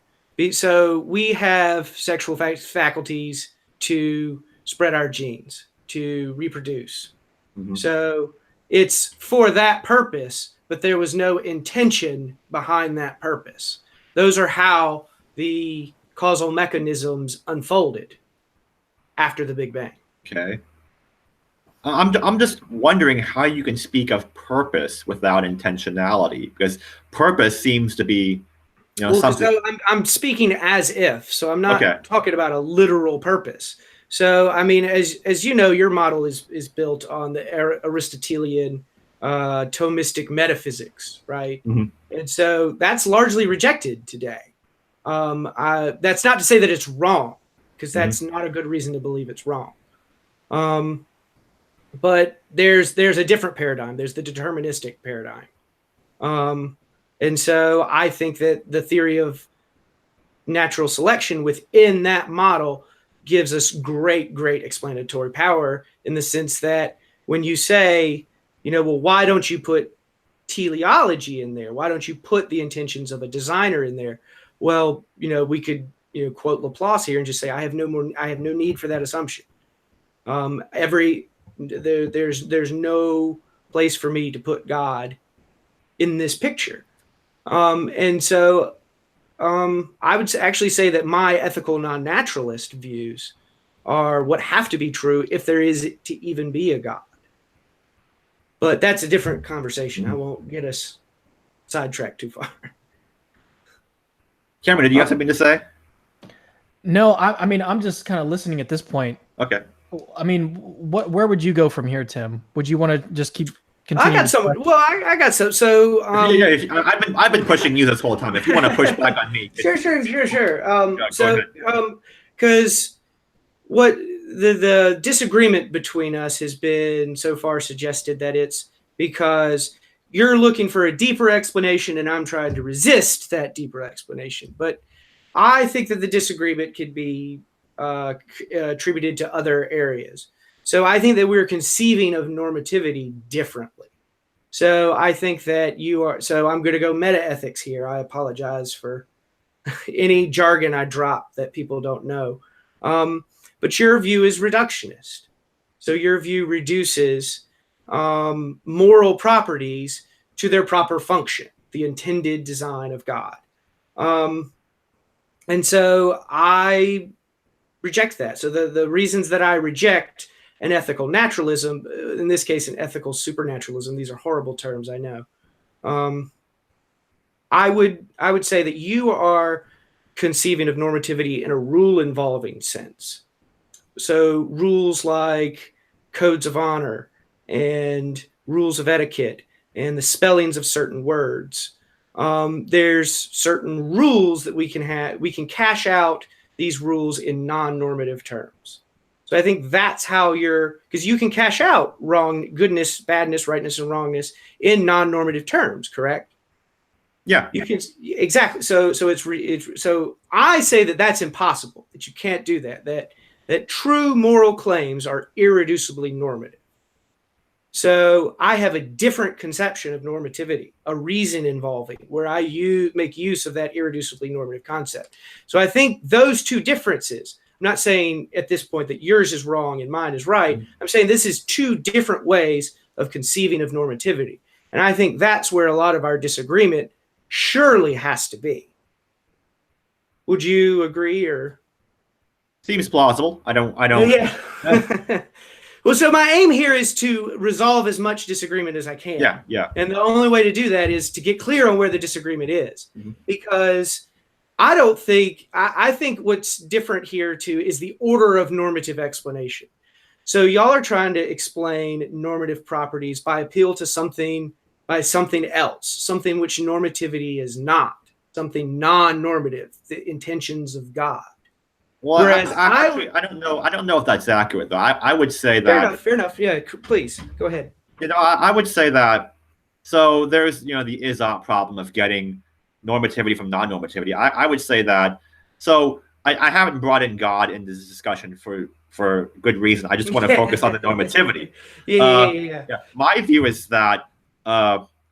Speaker 2: So we have sexual faculties to spread our genes, to reproduce. Mm-hmm. So it's for that purpose, but there was no intention behind that purpose. Those are how the causal mechanisms unfolded after the Big Bang.
Speaker 3: Okay. I'm just wondering how you can speak of purpose without intentionality, because purpose seems to be, something.
Speaker 2: So I'm speaking as if, so I'm not talking about a literal purpose. So I mean, as you know, your model is built on the Aristotelian Thomistic metaphysics, right? Mm-hmm. And so that's largely rejected today. That's not to say that it's wrong, because that's not a good reason to believe it's wrong. But there's a different paradigm. There's the deterministic paradigm. And so I think that the theory of natural selection within that model gives us great explanatory power, in the sense that when you say, well, why don't you put teleology in there? Why don't you put the intentions of a designer in there? Well, we could quote Laplace here and just say, I have no need for that assumption. There's no place for me to put God in this picture. And so I would actually say that my ethical non-naturalist views are what have to be true if there is to even be a God. But that's a different conversation. I won't get us sidetracked too far.
Speaker 3: Cameron, did you have something to say?
Speaker 1: No, I mean, I'm just kind of listening at this point.
Speaker 3: Okay.
Speaker 1: I mean, where would you go from here, Tim? Would you want to just keep continuing?
Speaker 2: I got some. Well, I got some. So
Speaker 3: I've been pushing you this whole time. If you want to push back on me,
Speaker 2: sure. Because what the disagreement between us has been so far suggested that it's because you're looking for a deeper explanation and I'm trying to resist that deeper explanation. But I think that the disagreement could be attributed to other areas. So I think that we're conceiving of normativity differently. So I think that so I'm going to go meta-ethics here. I apologize for any jargon I drop that people don't know. But your view is reductionist. So your view reduces moral properties to their proper function, the intended design of God. And so I reject that. So the reasons that I reject an ethical naturalism, in this case, an ethical supernaturalism, these are horrible terms, I know. I would say that you are conceiving of normativity in a rule-involving sense. So rules like codes of honor and rules of etiquette and the spellings of certain words. There's certain rules that we can have. We can cash out these rules in non-normative terms. So I think that's how because you can cash out goodness, badness, rightness, and wrongness in non-normative terms, correct?
Speaker 3: Yeah.
Speaker 2: You can exactly. So so I say that that's impossible. That you can't do that. That true moral claims are irreducibly normative. So I have a different conception of normativity, a reason involving, where I make use of that irreducibly normative concept. So I think those two differences, I'm not saying at this point that yours is wrong and mine is right. Mm-hmm. I'm saying this is two different ways of conceiving of normativity. And I think that's where a lot of our disagreement surely has to be. Would you agree or?
Speaker 3: Seems plausible. I don't.
Speaker 2: Yeah. Well, so my aim here is to resolve as much disagreement as I can.
Speaker 3: Yeah.
Speaker 2: And the only way to do that is to get clear on where the disagreement is. Mm-hmm. Because I don't think, I think what's different here too is the order of normative explanation. So y'all are trying to explain normative properties by appeal to something, by something else, something which normativity is not, something non-normative, the intentions of God.
Speaker 3: Well,
Speaker 2: Whereas
Speaker 3: I don't know if that's accurate though. I would say that
Speaker 2: fair enough. Yeah, please go ahead.
Speaker 3: I would say that. So there's the is-ought problem of getting normativity from non-normativity. I would say that. So I haven't brought in God into this discussion for good reason. I just want to focus on the normativity.
Speaker 2: Yeah.
Speaker 3: My view is that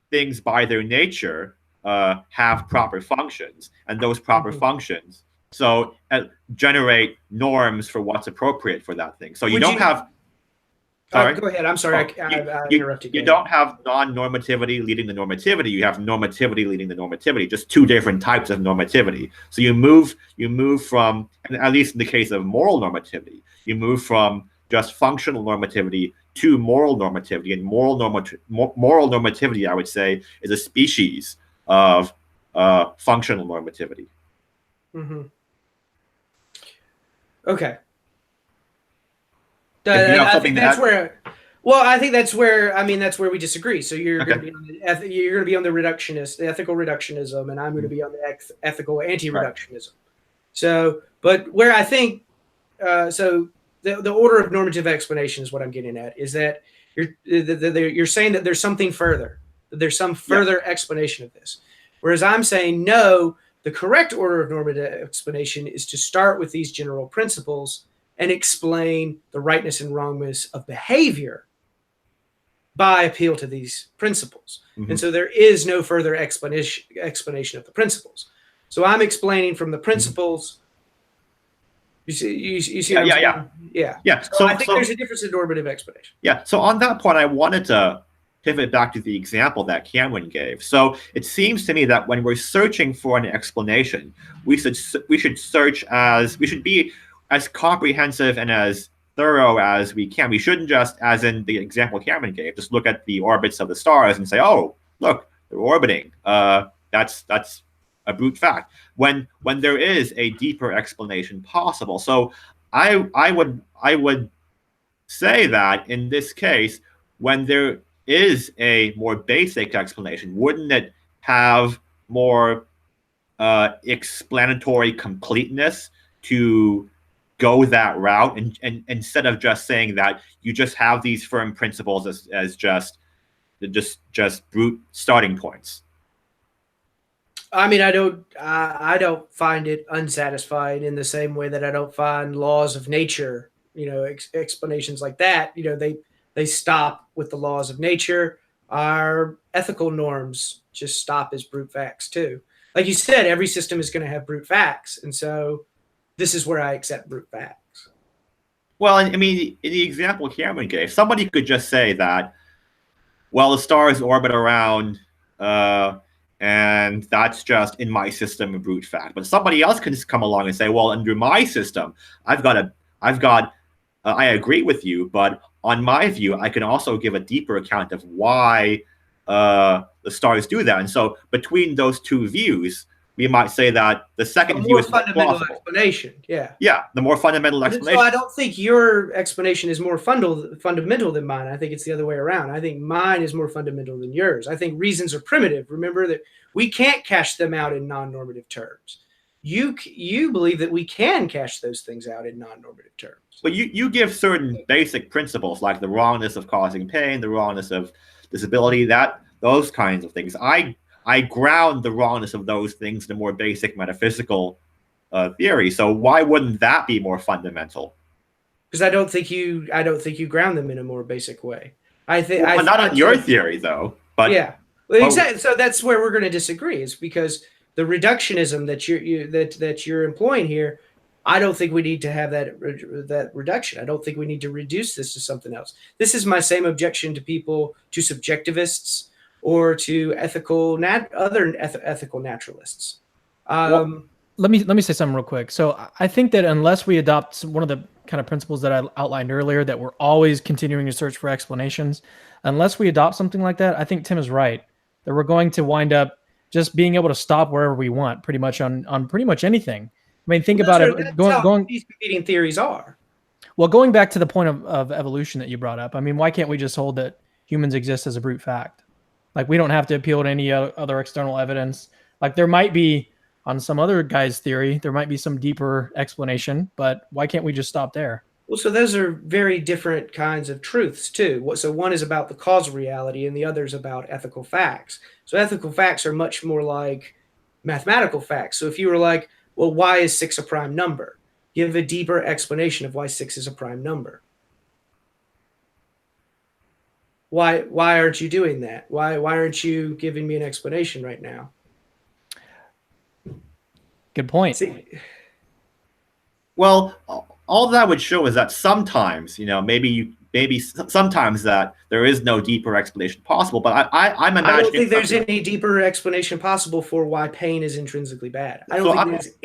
Speaker 3: things by their nature have proper functions, and those proper functions generate norms for what's appropriate for that thing. So you don't have. Sorry?
Speaker 2: Go ahead. I'm sorry. I interrupted you.
Speaker 3: You don't have non-normativity leading the normativity. You have normativity leading the normativity. Just two different types of normativity. So you move from, and at least in the case of moral normativity, you move from just functional normativity to moral normativity. And moral normativity, I would say, is a species of functional normativity.
Speaker 2: Mm-hmm. Okay. I think that's where we disagree. So you're going to be on the reductionist, the ethical reductionism, and I'm going to be on the ethical anti-reductionism. Right. So, but where I think, so the order of normative explanation is what I'm getting at, is that you're saying that there's something further, that there's some further explanation of this. Whereas I'm saying, no, the correct order of normative explanation is to start with these general principles and explain the rightness and wrongness of behavior by appeal to these principles. Mm-hmm. And so there is no further explanation of the principles. So I'm explaining from the principles. You see what I'm saying? Yeah. So I think there's a difference in normative explanation.
Speaker 3: Yeah. So on that point, I wanted to pivot back to the example that Cameron gave. So it seems to me that when we're searching for an explanation, we should be as comprehensive and as thorough as we can. We shouldn't just, as in the example Cameron gave, just look at the orbits of the stars and say, "Oh, look, they're orbiting." That's a brute fact. When there is a deeper explanation possible. So I would say that in this case, when there is a more basic explanation, wouldn't it have more explanatory completeness to go that route, and instead of just saying that you just have these firm principles as just brute starting points?
Speaker 2: I mean, I don't find it unsatisfying in the same way that I don't find laws of nature, explanations like that. They stop with the laws of nature. Our ethical norms just stop as brute facts too. Like you said, every system is going to have brute facts, and so this is where I accept brute facts.
Speaker 3: Well, I mean, in the example Cameron gave, somebody could just say that, well, the stars orbit around, and that's just in my system a brute fact. But somebody else can just come along and say, well, under my system, I agree with you, but on my view, I can also give a deeper account of why the stars do that. And so between those two views, we might say that the second view is more fundamental
Speaker 2: explanation. Yeah,
Speaker 3: the more fundamental explanation.
Speaker 2: So I don't think your explanation is more fundamental than mine. I think it's the other way around. I think mine is more fundamental than yours. I think reasons are primitive. Remember that we can't cash them out in non-normative terms. You believe that we can cash those things out in non-normative terms.
Speaker 3: But you give certain basic principles like the wrongness of causing pain, the wrongness of disability, those kinds of things. I ground the wrongness of those things in a more basic metaphysical theory. So why wouldn't that be more fundamental?
Speaker 2: Because I don't think you ground them in a more basic way.
Speaker 3: Not on your theory though. But
Speaker 2: yeah, well, exactly. So that's where we're going to disagree. Is because the reductionism that you're employing here, I don't think we need to have that reduction. I don't think we need to reduce this to something else. This is my same objection to subjectivists, or to other ethical naturalists.
Speaker 1: Well, let me say something real quick. So I think that unless we adopt one of the kind of principles that I outlined earlier, that we're always continuing to search for explanations, unless we adopt something like that, I think Tim is right, that we're going to wind up just being able to stop wherever we want, pretty much on pretty much anything. I mean, think
Speaker 2: Well,
Speaker 1: about
Speaker 2: that's
Speaker 1: it.
Speaker 2: how
Speaker 1: Going
Speaker 2: these competing theories are.
Speaker 1: well, going back to the point of evolution that you brought up. I mean, why can't we just hold that humans exist as a brute fact? Like, we don't have to appeal to any other external evidence. Like, there might be, on some other guy's theory, there might be some deeper explanation, but why can't we just stop there?
Speaker 2: Well, so those are very different kinds of truths too. So one is about the causal reality and the other is about ethical facts. So ethical facts are much more like mathematical facts. So if you were like, well, why is 6 a prime number? Give a deeper explanation of why 6 is a prime number. Why aren't you doing that? Why aren't you giving me an explanation right now?
Speaker 1: Good point.
Speaker 2: See,
Speaker 3: Well, all that would show is that sometimes, maybe sometimes that there is no deeper explanation possible. But I'm imagining.
Speaker 2: I don't think there's any deeper explanation possible for why pain is intrinsically bad. I don't think there's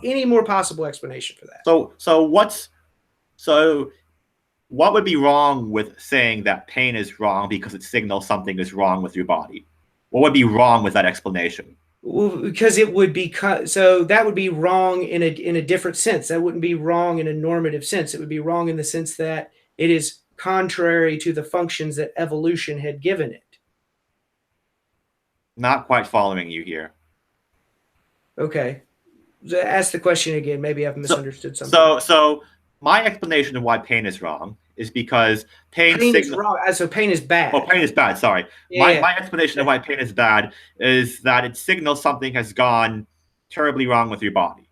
Speaker 2: any more possible explanation for that.
Speaker 3: So what would be wrong with saying that pain is wrong because it signals something is wrong with your body? What would be wrong with that explanation?
Speaker 2: Well, because it would be so that would be wrong in a different sense. That wouldn't be wrong in a normative sense. It would be wrong in the sense that it is contrary to the functions that evolution had given it.
Speaker 3: Not quite following you here.
Speaker 2: Okay. Ask the question again. Maybe I've misunderstood something.
Speaker 3: So my explanation of why pain is wrong is because pain
Speaker 2: is wrong. So pain is bad.
Speaker 3: Oh, pain is bad. Sorry. Yeah. My explanation of why pain is bad is that it signals something has gone terribly wrong with your body.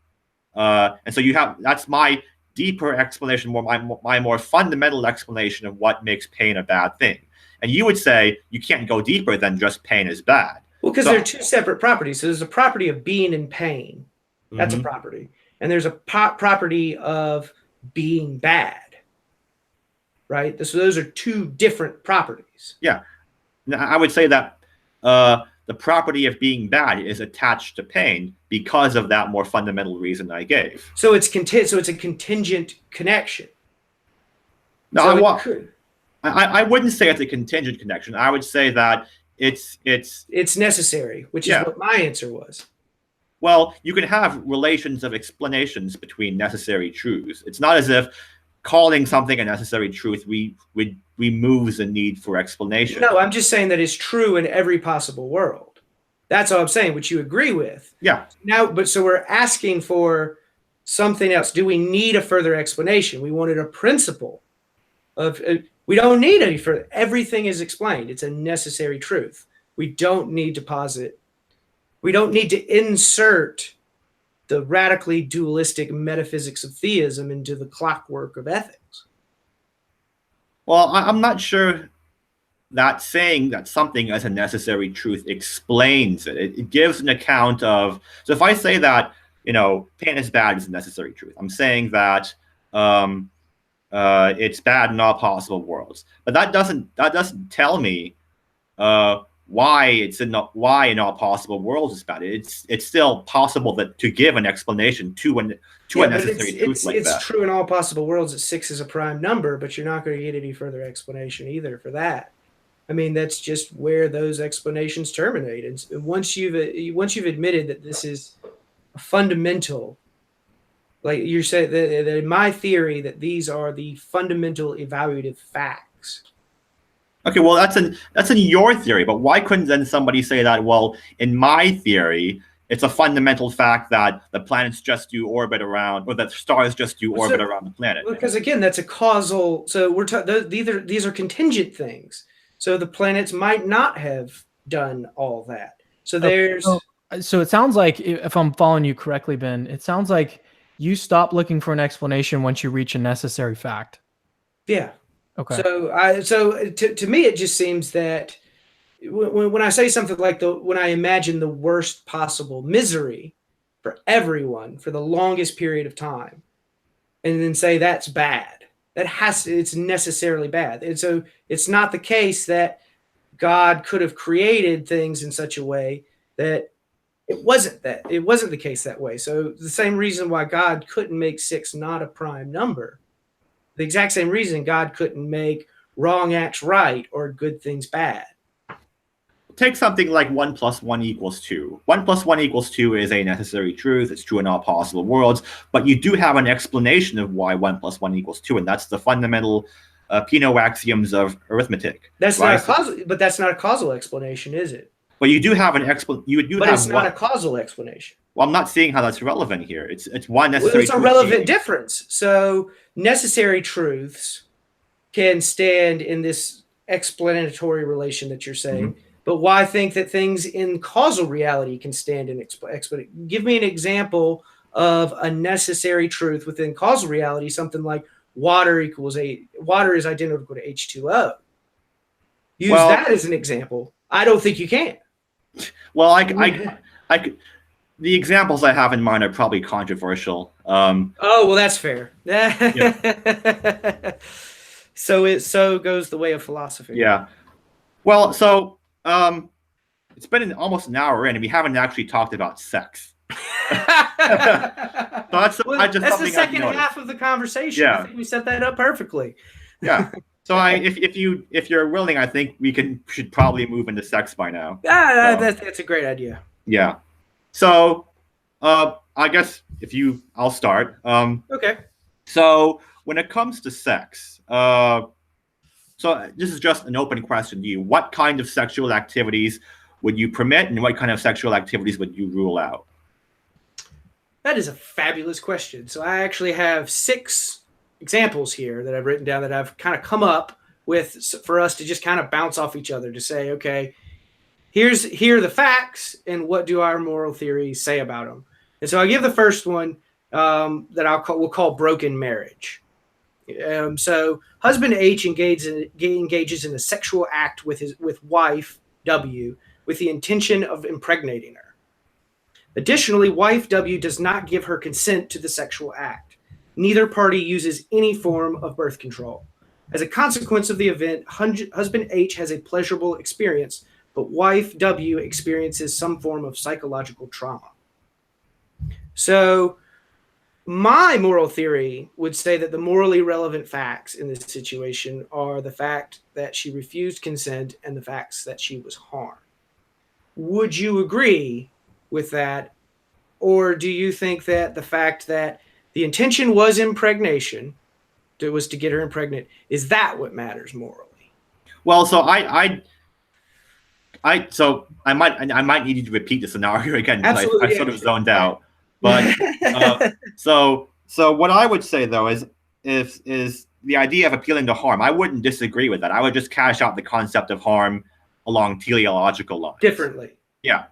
Speaker 3: And so that's my deeper explanation, my more fundamental explanation of what makes pain a bad thing. And you would say you can't go deeper than just pain is bad.
Speaker 2: Well, because they're two separate properties. So there's a property of being in pain. That's a property. And there's a property of being bad. Right? So those are two different properties.
Speaker 3: Yeah. I would say that the property of being bad is attached to pain because of that more fundamental reason I gave.
Speaker 2: So it's a contingent connection.
Speaker 3: No, I wouldn't say it's a contingent connection. I would say that it's
Speaker 2: necessary, which is what my answer was.
Speaker 3: Well, you can have relations of explanations between necessary truths. It's not as if calling something a necessary truth removes the need for explanation.
Speaker 2: No, I'm just saying that it's true in every possible world. That's all I'm saying, which you agree with.
Speaker 3: Yeah.
Speaker 2: So we're asking for something else. Do we need a further explanation? We wanted a principle of. We don't need any further. Everything is explained. It's a necessary truth. We don't need to posit. We don't need to insert the radically dualistic metaphysics of theism into the clockwork of ethics.
Speaker 3: Well, I'm not sure that saying that something as a necessary truth explains it. It gives an account of. So if I say that pain is bad is a necessary truth, I'm saying that it's bad in all possible worlds. But that doesn't tell me why in all possible worlds is bad. It's still possible that to give an explanation to a necessary truth like that.
Speaker 2: It's true in all possible worlds that 6 is a prime number, but you're not going to get any further explanation either for that. I mean, that's just where those explanations terminate. And once you've admitted that this is a fundamental, like you said, that in my theory that these are the fundamental evaluative facts.
Speaker 3: Okay, well, that's in your theory, but why couldn't then somebody say that, well, in my theory, it's a fundamental fact that the planets just do orbit around, or that stars just do orbit around the planet?
Speaker 2: Because again, that's a causal. So these are contingent things. So the planets might not have done all that. So there's.
Speaker 1: So it sounds like, if I'm following you correctly, Ben, it sounds like you stop looking for an explanation once you reach a necessary fact.
Speaker 2: Yeah.
Speaker 1: Okay.
Speaker 2: So to me, it just seems that when I say something like when I imagine the worst possible misery for everyone for the longest period of time, and then say that's bad, it's necessarily bad. And so it's not the case that God could have created things in such a way that it wasn't the case that way. So the same reason why God couldn't make 6 not a prime number. The exact same reason God couldn't make wrong acts right or good things bad.
Speaker 3: take something like 1 + 1 = 2. 1 + 1 = 2 is a necessary truth. It's true in all possible worlds, but you do have an explanation of why 1 + 1 = 2, and that's the fundamental Peano axioms of arithmetic.
Speaker 2: That's
Speaker 3: right?
Speaker 2: not a causal, but that's not a causal explanation, is it?
Speaker 3: But you do have an explanation.
Speaker 2: But it's not a causal explanation.
Speaker 3: Well, I'm not seeing how that's relevant here. It's one necessary.
Speaker 2: It's a relevant difference. So necessary truths can stand in this explanatory relation that you're saying.
Speaker 3: Mm-hmm.
Speaker 2: But why think that things in causal reality can stand in explanation? Give me an example of a necessary truth within causal reality, something like water is identical to H2O. Use that as an example. I don't think you can.
Speaker 3: Well, I could. The examples I have in mind are probably controversial.
Speaker 2: Oh, well, that's fair.
Speaker 3: Yeah.
Speaker 2: So goes the way of philosophy.
Speaker 3: Yeah. Well, so it's been almost an hour in, and we haven't actually talked about sex. That's
Speaker 2: the second half of the conversation.
Speaker 3: Yeah.
Speaker 2: I think we set that up perfectly.
Speaker 3: Yeah. So if you're willing, I think we should probably move into sex by now.
Speaker 2: That's a great idea.
Speaker 3: Yeah. So I guess I'll start.
Speaker 2: Okay.
Speaker 3: So when it comes to sex, so this is just an open question to you. What kind of sexual activities would you permit, and what kind of sexual activities would you rule out?
Speaker 2: That is a fabulous question. So I actually have 6 examples here that I've written down that I've kind of come up with for us to just kind of bounce off each other to say, okay, here are the facts, and what do our moral theories say about them? And so I give the first one that we'll call broken marriage. So husband H engages in a sexual act with wife W with the intention of impregnating her. Additionally, wife W does not give her consent to the sexual act. Neither party uses any form of birth control. As a consequence of the event, husband H has a pleasurable experience, but wife W experiences some form of psychological trauma. So my moral theory would say that the morally relevant facts in this situation are the fact that she refused consent and the facts that she was harmed. Would you agree with that? Or do you think that the fact that the intention was impregnation, was to get her impregnant, is that what matters morally?
Speaker 3: Well, so I might need you to repeat the scenario again, because I sort of zoned out. But so what I would say though is the idea of appealing to harm. I wouldn't disagree with that. I would just cash out the concept of harm along teleological lines.
Speaker 2: Differently.
Speaker 3: Yeah.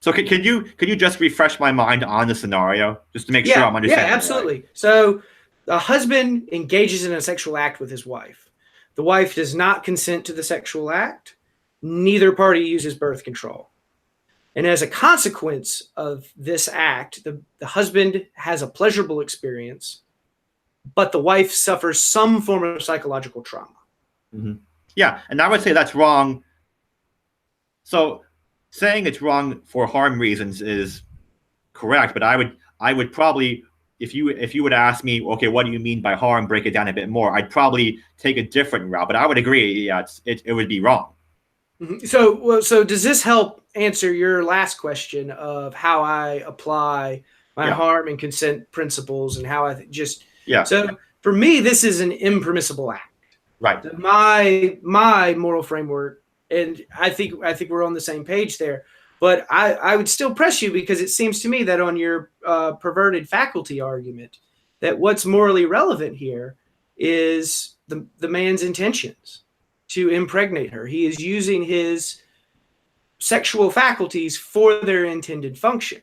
Speaker 3: So could you just refresh my mind on the scenario just to make sure I'm understanding?
Speaker 2: Yeah, absolutely. Right. So the husband engages in a sexual act with his wife. The wife does not consent to the sexual act. Neither party uses birth control. And as a consequence of this act, the husband has a pleasurable experience, but the wife suffers some form of psychological trauma.
Speaker 3: Mm-hmm. Yeah, and I would say that's wrong. So saying it's wrong for harm reasons is correct, but I would probably, if you would ask me, okay, what do you mean by harm? Break it down a bit more. I'd probably take a different route, but I would agree, yeah, it would be wrong.
Speaker 2: Mm-hmm. So does this help answer your last question of how I apply my harm and consent principles and how I So for me, this is an impermissible act.
Speaker 3: Right.
Speaker 2: My moral framework, and I think we're on the same page there. But I would still press you, because it seems to me that on your perverted faculty argument, that what's morally relevant here is the man's intentions to impregnate her. He is using his sexual faculties for their intended function.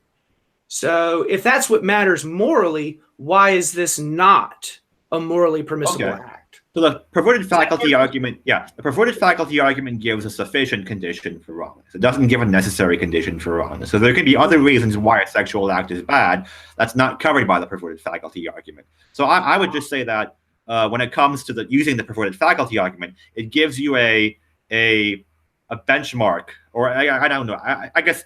Speaker 2: So if that's what matters morally, why is this not a morally permissible act?
Speaker 3: So the perverted faculty argument, the perverted faculty argument gives a sufficient condition for wrongness. It doesn't give a necessary condition for wrongness. So there could be other reasons why a sexual act is bad that's not covered by the perverted faculty argument. So I would just say that when it comes to using the perverted faculty argument, it gives you a benchmark, or I don't know, I guess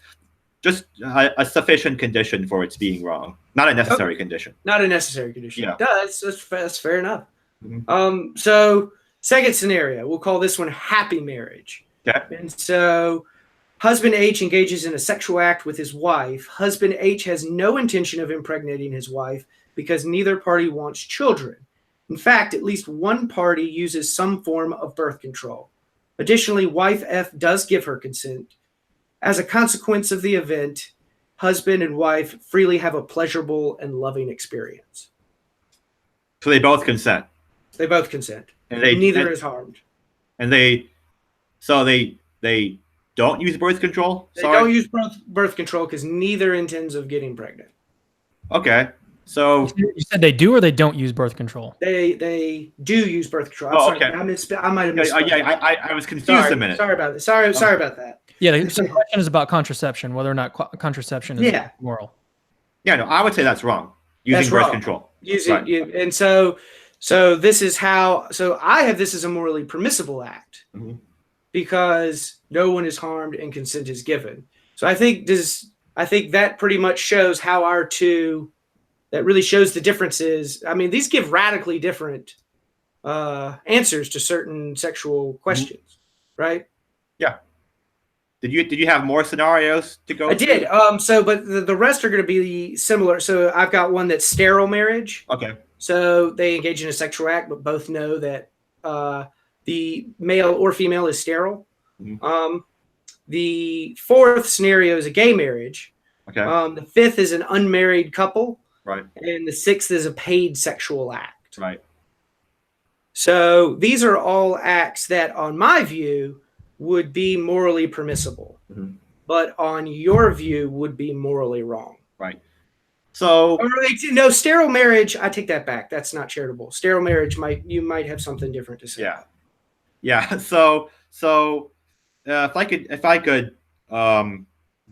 Speaker 3: just a sufficient condition for its being wrong, not a necessary condition.
Speaker 2: Not a necessary condition.
Speaker 3: Yeah,
Speaker 2: that's fair enough.
Speaker 3: Mm-hmm.
Speaker 2: So second scenario, we'll call this one happy marriage.
Speaker 3: Okay.
Speaker 2: And so husband H engages in a sexual act with his wife. Husband H has no intention of impregnating his wife because neither party wants children. In fact, at least one party uses some form of birth control. Additionally, wife F does give her consent. As a consequence of the event, husband and wife freely have a pleasurable and loving experience.
Speaker 3: So they both consent.
Speaker 2: They both consent.
Speaker 3: And
Speaker 2: neither is harmed.
Speaker 3: And they don't use birth control?
Speaker 2: They don't use birth control because neither intends of getting pregnant.
Speaker 3: Okay. So
Speaker 1: you said they do or they don't use birth control?
Speaker 2: They do use birth control.
Speaker 3: Okay.
Speaker 2: I might have missed.
Speaker 3: I was confused a minute.
Speaker 2: Sorry about that. Sorry about that.
Speaker 1: Yeah, the question is about contraception, whether or not contraception is moral.
Speaker 3: Yeah, no, I would say that's wrong. Using birth control.
Speaker 2: And so this is how. So I have this as a morally permissible act because no one is harmed and consent is given. So I think that pretty much shows how our two. That really shows the differences. I mean, these give radically different answers to certain sexual questions, right?
Speaker 3: Yeah. Did you have more scenarios to go?
Speaker 2: I did. But the rest are going to be similar. So I've got one that's sterile marriage.
Speaker 3: Okay.
Speaker 2: So they engage in a sexual act, but both know that the male or female is sterile. The fourth scenario is a gay marriage.
Speaker 3: Okay.
Speaker 2: The fifth is an unmarried couple.
Speaker 3: Right.
Speaker 2: And the sixth is a paid sexual act.
Speaker 3: Right.
Speaker 2: So these are all acts that, on my view, would be morally permissible, but on your view would be morally wrong.
Speaker 3: Right. So
Speaker 2: no, sterile marriage, I take that back. That's not charitable. Sterile marriage you might have something different to say.
Speaker 3: Yeah. Yeah. So if I could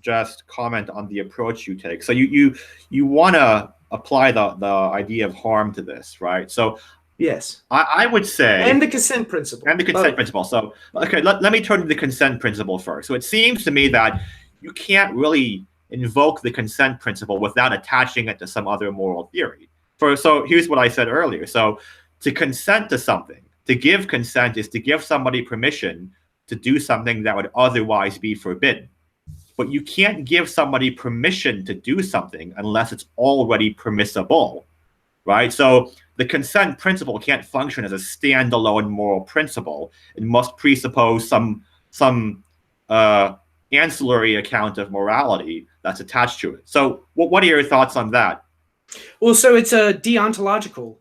Speaker 3: just comment on the approach you take. So you want to apply the idea of harm to this, right? So
Speaker 2: yes,
Speaker 3: I would say,
Speaker 2: and the consent principle,
Speaker 3: principle. So okay, let me turn to the consent principle first. So it seems to me that you can't really invoke the consent principle without attaching it to some other moral theory. So here's what I said earlier. So to consent to something, to give consent is to give somebody permission to do something that would otherwise be forbidden. But you can't give somebody permission to do something unless it's already permissible, right? So the consent principle can't function as a standalone moral principle. It must presuppose some ancillary account of morality that's attached to it. So what are your thoughts on that?
Speaker 2: Well, so it's a deontological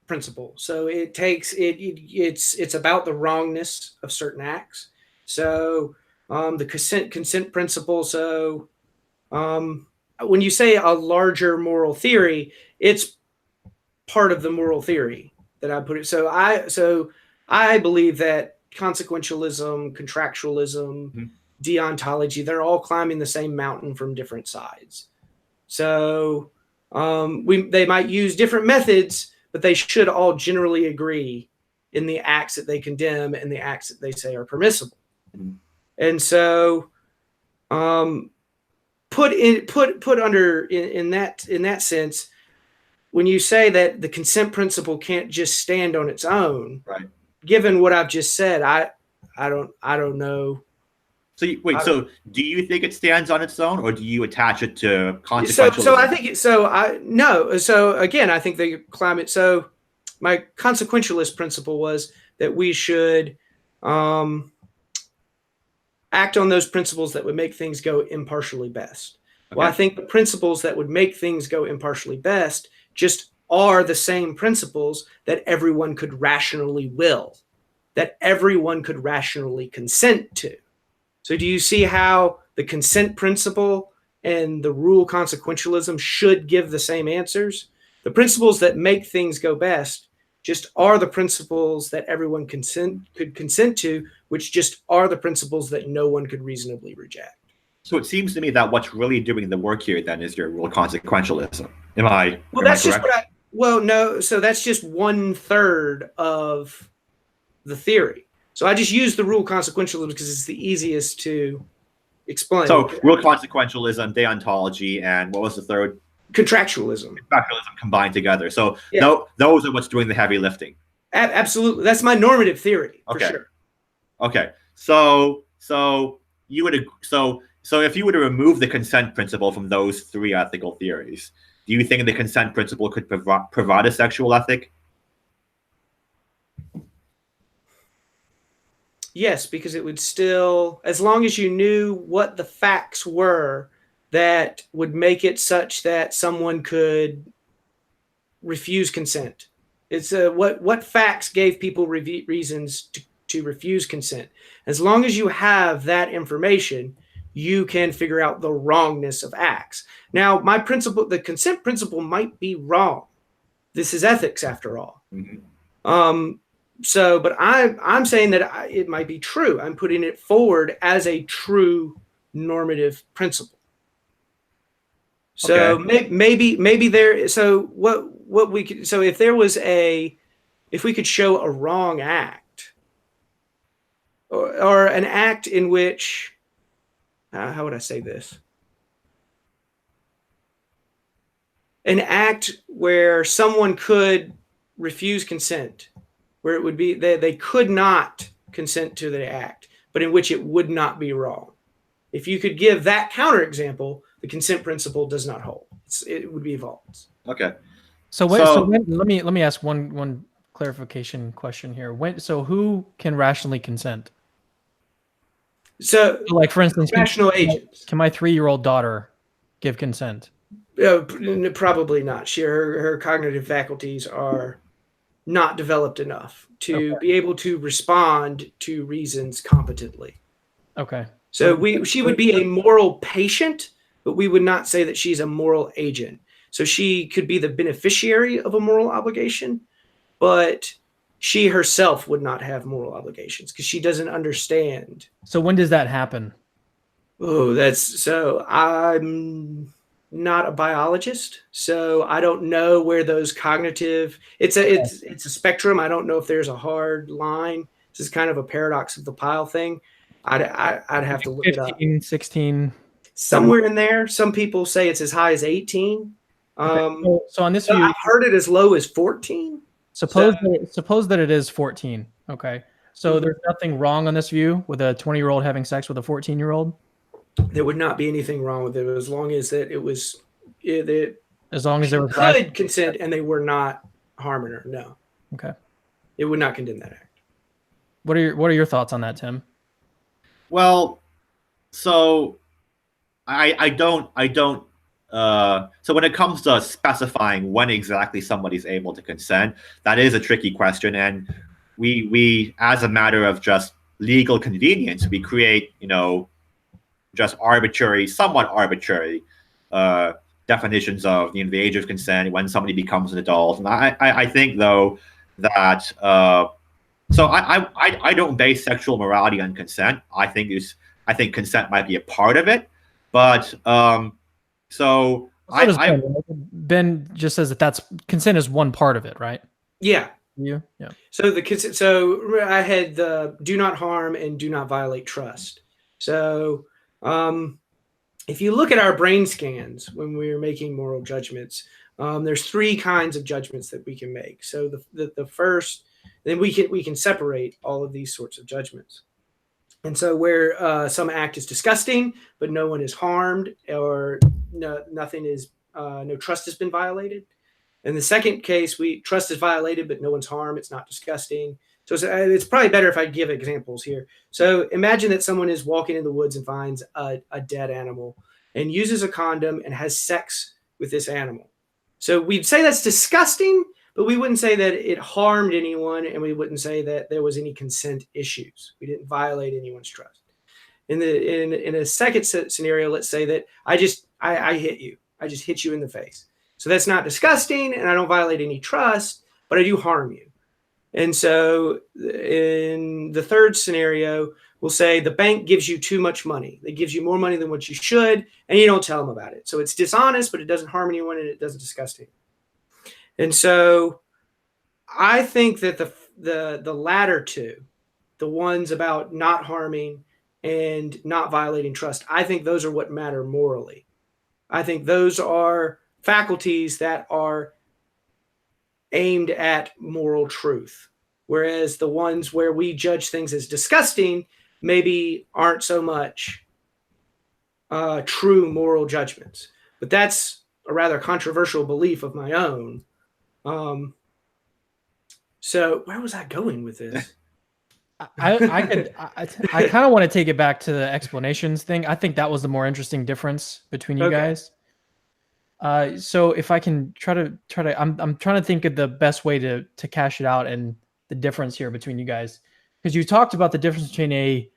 Speaker 2: principle. So it's about the wrongness of certain acts. So the consent principle. So when you say a larger moral theory, it's part of the moral theory that I put it. So I believe that consequentialism, contractualism, deontology, they're all climbing the same mountain from different sides. So they might use different methods, but they should all generally agree in the acts that they condemn and the acts that they say are permissible. And so, put under in that sense, when you say that the consent principle can't just stand on its own,
Speaker 3: right?
Speaker 2: Given what I've just said, I don't know.
Speaker 3: So so do you think it stands on its own, or do you attach it to consequentialism?
Speaker 2: So I think no. So again, I think the climate. So my consequentialist principle was that we should act on those principles that would make things go impartially best. Okay. Well, I think the principles that would make things go impartially best just are the same principles that everyone could rationally will, that everyone could rationally consent to. So do you see how the consent principle and the rule consequentialism should give the same answers? The principles that make things go best just are the principles that everyone could consent to, which just are the principles that no one could reasonably reject.
Speaker 3: So it seems to me that what's really doing the work here then is your rule consequentialism. Am I
Speaker 2: that's
Speaker 3: correct?
Speaker 2: Just no. So that's just 1/3 of the theory. So I just use the rule consequentialism because it's the easiest to explain.
Speaker 3: So real consequentialism, deontology, and what was the third?
Speaker 2: Contractualism.
Speaker 3: Contractualism combined together. So those are what's doing the heavy lifting.
Speaker 2: Absolutely. That's my normative theory, for sure.
Speaker 3: Okay. So you would so if you were to remove the consent principle from those three ethical theories, do you think the consent principle could provide a sexual ethic?
Speaker 2: Yes, because it would still, as long as you knew what the facts were that would make it such that someone could refuse consent. It's what facts gave people reasons to refuse consent. As long as you have that information, you can figure out the wrongness of acts. Now, my principle, the consent principle, might be wrong. This is ethics, after all.
Speaker 3: Mm-hmm.
Speaker 2: But I'm saying that it might be true. I'm putting it forward as a true normative principle. So
Speaker 3: Okay.
Speaker 2: maybe there. So what we could. So if we could show a wrong act, or an act in which, how would I say this? An act where someone could refuse consent, where it would be they could not consent to the act, but in which it would not be wrong. If you could give that counterexample, the consent principle does not hold. It would be false.
Speaker 3: Okay.
Speaker 1: So let me ask one clarification question here. So who can rationally consent?
Speaker 2: So
Speaker 1: like, for instance,
Speaker 2: rational agents.
Speaker 1: Can my 3-year-old daughter give consent?
Speaker 2: Probably not. Her cognitive faculties are not developed enough to be able to respond to reasons competently.
Speaker 1: Okay.
Speaker 2: So she would be a moral patient, but we would not say that she's a moral agent. So she could be the beneficiary of a moral obligation, but she herself would not have moral obligations because she doesn't understand.
Speaker 1: So when does that happen?
Speaker 2: I'm not a biologist, so I don't know where those cognitive. It's a spectrum. I don't know if there's a hard line. This is kind of a paradox of the pile thing. I'd have to look
Speaker 1: 15,
Speaker 2: it up.
Speaker 1: 16,
Speaker 2: somewhere in there. Some people say it's as high as 18.
Speaker 1: Okay. So on this view,
Speaker 2: I've heard it as low as 14.
Speaker 1: Suppose that it is 14. Okay. So there's nothing wrong on this view with a 20-year-old having sex with a 14-year-old?
Speaker 2: There would not be anything wrong with it as long as that it was
Speaker 1: as long as there was
Speaker 2: could consent and they were not harming her. No.
Speaker 1: Okay.
Speaker 2: It would not condemn that act.
Speaker 1: What are your thoughts on that, Tim?
Speaker 3: Well, so I don't so when it comes to specifying when exactly somebody's able to consent, that is a tricky question, and we as a matter of just legal convenience, we create, just somewhat arbitrary definitions of the age of consent, when somebody becomes an adult. And I think, though, that so I don't base sexual morality on consent. I think consent might be a part of it, but
Speaker 1: Ben just says that's consent is one part of it, right?
Speaker 2: Yeah.
Speaker 1: Yeah.
Speaker 2: So so I had the do not harm and do not violate trust. So if you look at our brain scans when we're making moral judgments, there's 3 kinds of judgments that we can make. So the first, then we can separate all of these sorts of judgments. And so where some act is disgusting, but no one is harmed, or nothing is, no trust has been violated. In the second case, trust is violated, but no one's harmed. It's not disgusting. So it's probably better if I give examples here. So imagine that someone is walking in the woods and finds a dead animal and uses a condom and has sex with this animal. So we'd say that's disgusting, but we wouldn't say that it harmed anyone, and we wouldn't say that there was any consent issues. We didn't violate anyone's trust. In a second scenario, let's say that I hit you. I just hit you in the face. So that's not disgusting, and I don't violate any trust, but I do harm you. And so in the third scenario, we'll say the bank gives you too much money. It gives you more money than what you should, and you don't tell them about it. So it's dishonest, but it doesn't harm anyone, and it doesn't disgust anyone. And so I think that the latter two, the ones about not harming and not violating trust, I think those are what matter morally. I think those are faculties that are aimed at moral truth, whereas the ones where we judge things as disgusting maybe aren't so much true moral judgments. But that's a rather controversial belief of my own. So where was I going with this?
Speaker 1: I kind of want to take it back to the explanations thing. I think that was the more interesting difference between you guys. So if I can try to, I'm trying to think of the best way to cash it out and the difference here between you guys, because you talked about the difference between a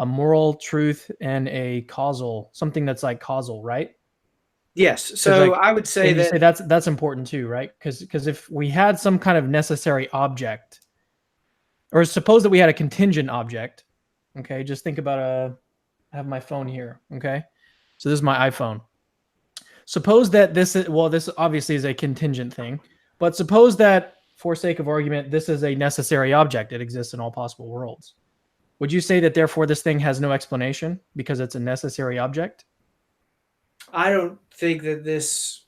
Speaker 1: moral truth and a causal, something that's like causal, right?
Speaker 2: Yes. So I would say
Speaker 1: that's important too, right? Because if we had some kind of necessary object, or suppose that we had a contingent object, okay, just think about I have my phone here, okay? So this is my iPhone. Suppose that this obviously is a contingent thing, but suppose that for sake of argument, this is a necessary object. It exists in all possible worlds. Would you say that therefore this thing has no explanation because it's a necessary object?
Speaker 2: I don't think that this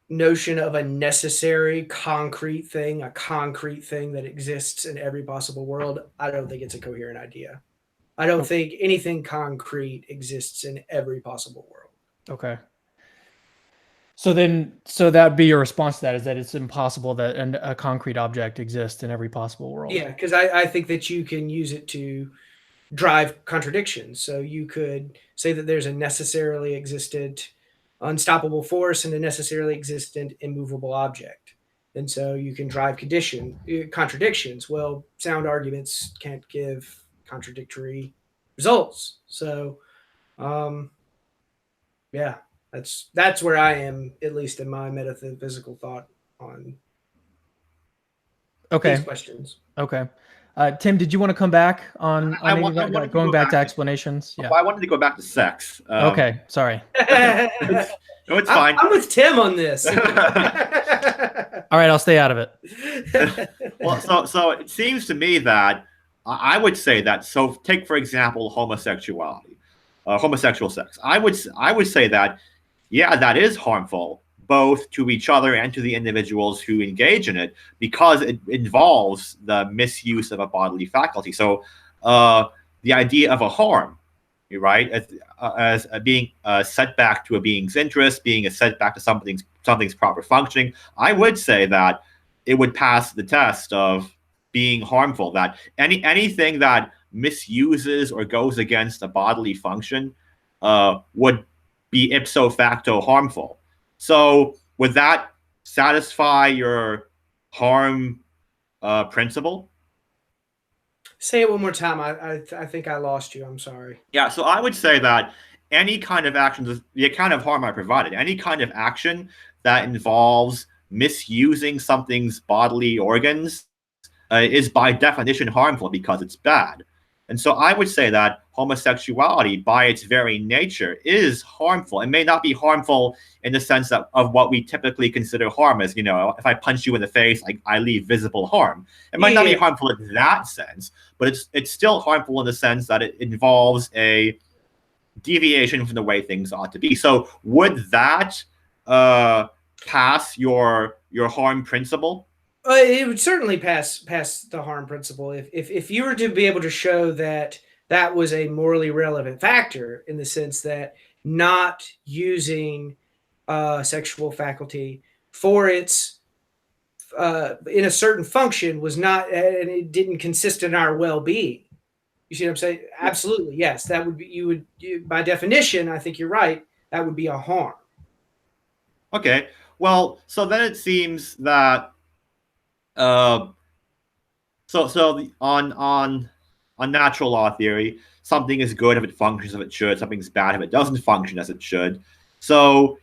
Speaker 2: notion of a necessary concrete thing, a concrete thing that exists in every possible world, I don't think it's a coherent idea. I don't think anything concrete exists in every possible world.
Speaker 1: Okay. So that'd be your response to that, is that it's impossible that a concrete object exists in every possible world.
Speaker 2: Yeah, because I think that you can use it to drive contradictions. So you could say that there's a necessarily existent unstoppable force and a necessarily existent immovable object. And so you can drive contradictions. Well, sound arguments can't give contradictory results. So, yeah, that's where I am, at least in my metaphysical thought on these questions.
Speaker 1: Okay. Tim, did you want to come back on going back to explanations?
Speaker 3: Yeah. I wanted to go back to sex.
Speaker 1: Okay, sorry.
Speaker 3: No, it's fine.
Speaker 2: I'm with Tim on this.
Speaker 1: All right, I'll stay out of it.
Speaker 3: Well, so it seems to me that I would say that. So take, for example, homosexuality, homosexual sex. I would say that, yeah, that is harmful both to each other and to the individuals who engage in it, because it involves the misuse of a bodily faculty. So the idea of a harm, right, as being a setback to a being's interest, being a setback to something's proper functioning, I would say that it would pass the test of being harmful, that anything that misuses or goes against a bodily function would be ipso facto harmful. So would that satisfy your harm principle?
Speaker 2: Say it one more time. I think I lost you. I'm sorry.
Speaker 3: Yeah, so I would say that any kind of action, the account of harm I provided, any kind of action that involves misusing something's bodily organs is by definition harmful because it's bad. And so I would say that homosexuality, by its very nature, is harmful. It may not be harmful in the sense of what we typically consider harm as, if I punch you in the face, I leave visible harm. It might not be harmful in that sense, but it's still harmful in the sense that it involves a deviation from the way things ought to be. So would that pass your harm principle?
Speaker 2: It would certainly pass the harm principle if you were to be able to show that that was a morally relevant factor, in the sense that not using sexual faculty for its in a certain function was not, and it didn't consist in our well-being. You see what I'm saying? Absolutely, yes. That would be by definition. I think you're right. That would be a harm.
Speaker 3: Okay. Well, so then it seems that. So on natural law theory, something is good if it functions as it should. Something's bad if it doesn't function as it should. So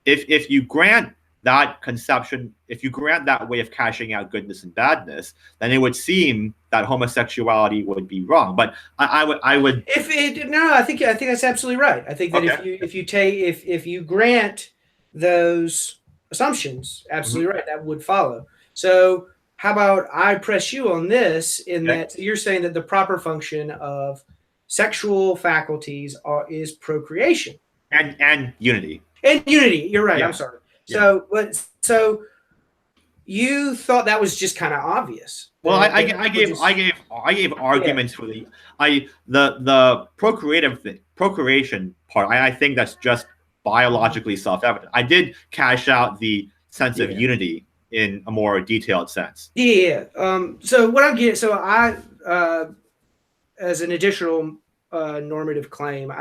Speaker 3: if you grant that conception, if you grant that way of cashing out goodness and badness, then it would seem that homosexuality would be wrong. But I would.
Speaker 2: I think that's absolutely right. I think that if you grant those assumptions, absolutely right, that would follow. So how about I press you on this, in that you're saying that the proper function of sexual faculties is procreation and
Speaker 3: unity.
Speaker 2: And unity. You're right. Yeah. I'm sorry. Yeah. So you thought that was just kind of obvious.
Speaker 3: Well, I gave arguments for the procreation part. I think that's just biologically self-evident. I did cash out the sense of unity in a more detailed sense.
Speaker 2: Yeah. So what I'm getting, so I, as an additional normative claim,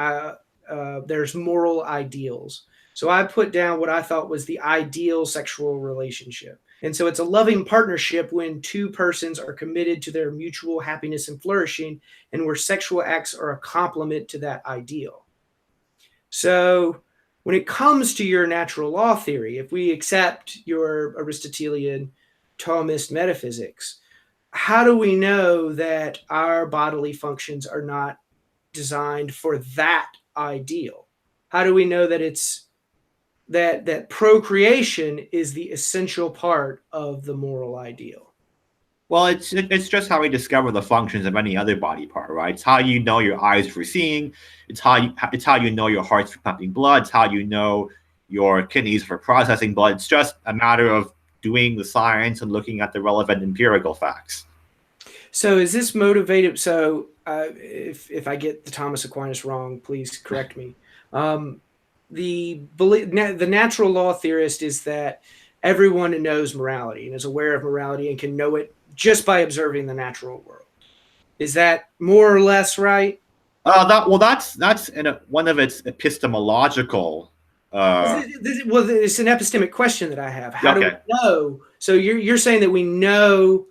Speaker 2: there's moral ideals. So I put down what I thought was the ideal sexual relationship. And so it's a loving partnership when two persons are committed to their mutual happiness and flourishing, and where sexual acts are a complement to that ideal. So when it comes to your natural law theory, if we accept your Aristotelian Thomist metaphysics, how do we know that our bodily functions are not designed for that ideal? How do we know that it's that procreation is the essential part of the moral ideal?
Speaker 3: Well, it's just how we discover the functions of any other body part, right? It's how you know your eyes for seeing. It's how you know your heart's for pumping blood. It's how you know your kidneys for processing blood. It's just a matter of doing the science and looking at the relevant empirical facts.
Speaker 2: So is this motivated? So if I get the Thomas Aquinas wrong, please correct me. The natural law theorist is that everyone knows morality and is aware of morality and can know it just by observing the natural world. Is that more or less right?
Speaker 3: That's one of its epistemological.
Speaker 2: Well, it's an epistemic question that I have. How do we know? So you're saying that we know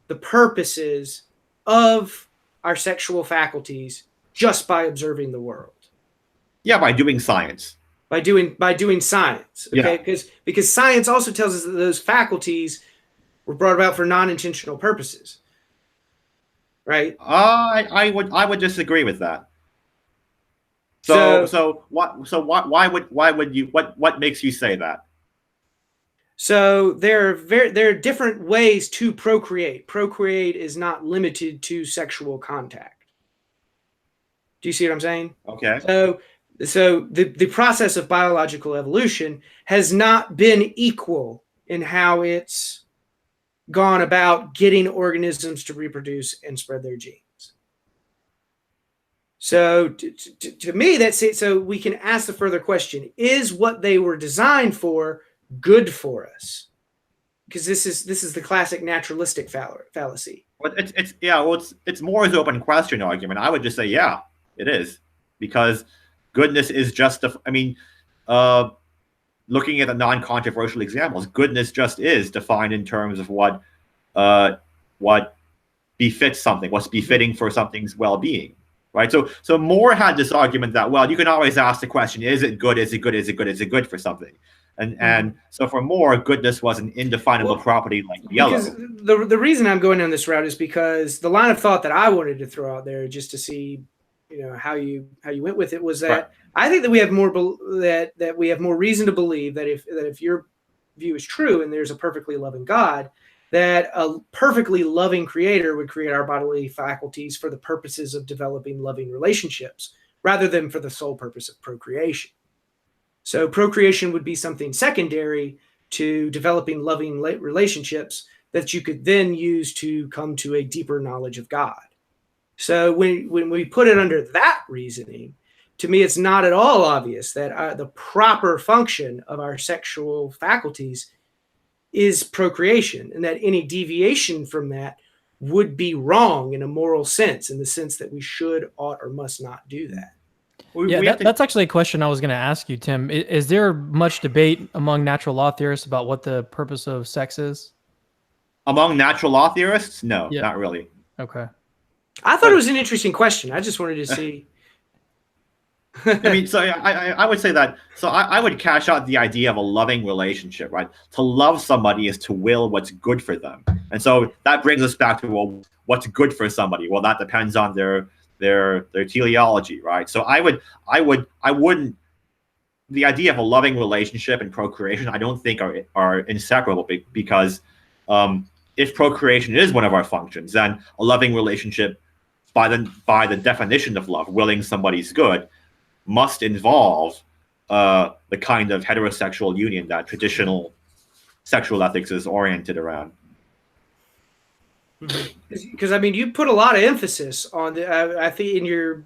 Speaker 2: the purposes of our sexual faculties just by observing the world.
Speaker 3: Yeah, by doing science.
Speaker 2: By doing science, okay? Because science also tells us that those faculties were brought about for non-intentional purposes, right?
Speaker 3: I would disagree with that. Why would you? What makes you say that?
Speaker 2: So there are different ways to procreate. Procreate is not limited to sexual contact. Do you see what I'm saying?
Speaker 3: Okay.
Speaker 2: So the process of biological evolution has not been equal in how it's gone about getting organisms to reproduce and spread their genes. So to me, that's it. So we can ask the further question: is what they were designed for good for us? Because this is the classic naturalistic fallacy.
Speaker 3: Well, it's more as an open question argument. I would just say, yeah, it is, because goodness is just looking at the non-controversial examples, goodness just is defined in terms of what befits something, what's befitting for something's well-being, right? So Moore had this argument that, well, you can always ask the question, is it good? Is it good? Is it good? Is it good for something? And so for Moore, goodness was an indefinable property like yellow.
Speaker 2: Because the reason I'm going down this route is because the line of thought that I wanted to throw out there, just to see, how you went with it, was that right. I think that we have more that we have more reason to believe that if your view is true and there's a perfectly loving God, that a perfectly loving creator would create our bodily faculties for the purposes of developing loving relationships rather than for the sole purpose of procreation. So procreation would be something secondary to developing loving relationships that you could then use to come to a deeper knowledge of God. So when we put it under that reasoning, to me, it's not at all obvious that the proper function of our sexual faculties is procreation, and that any deviation from that would be wrong in a moral sense, in the sense that we should, ought, or must not do that.
Speaker 1: That's actually a question I was going to ask you, Tim. Is there much debate among natural law theorists about what the purpose of sex is?
Speaker 3: Among natural law theorists? No, not really.
Speaker 1: Okay.
Speaker 2: I thought it was an interesting question. I just wanted to see.
Speaker 3: I would say that. So I would cash out the idea of a loving relationship, right? To love somebody is to will what's good for them, and so that brings us back to, well, what's good for somebody? Well, that depends on their teleology, right? So I wouldn't. The idea of a loving relationship and procreation, I don't think are inseparable, because if procreation is one of our functions, then a loving relationship, by the definition of love, willing somebody's good, must involve the kind of heterosexual union that traditional sexual ethics is oriented around.
Speaker 2: Because I mean, you put a lot of emphasis on the. I think in your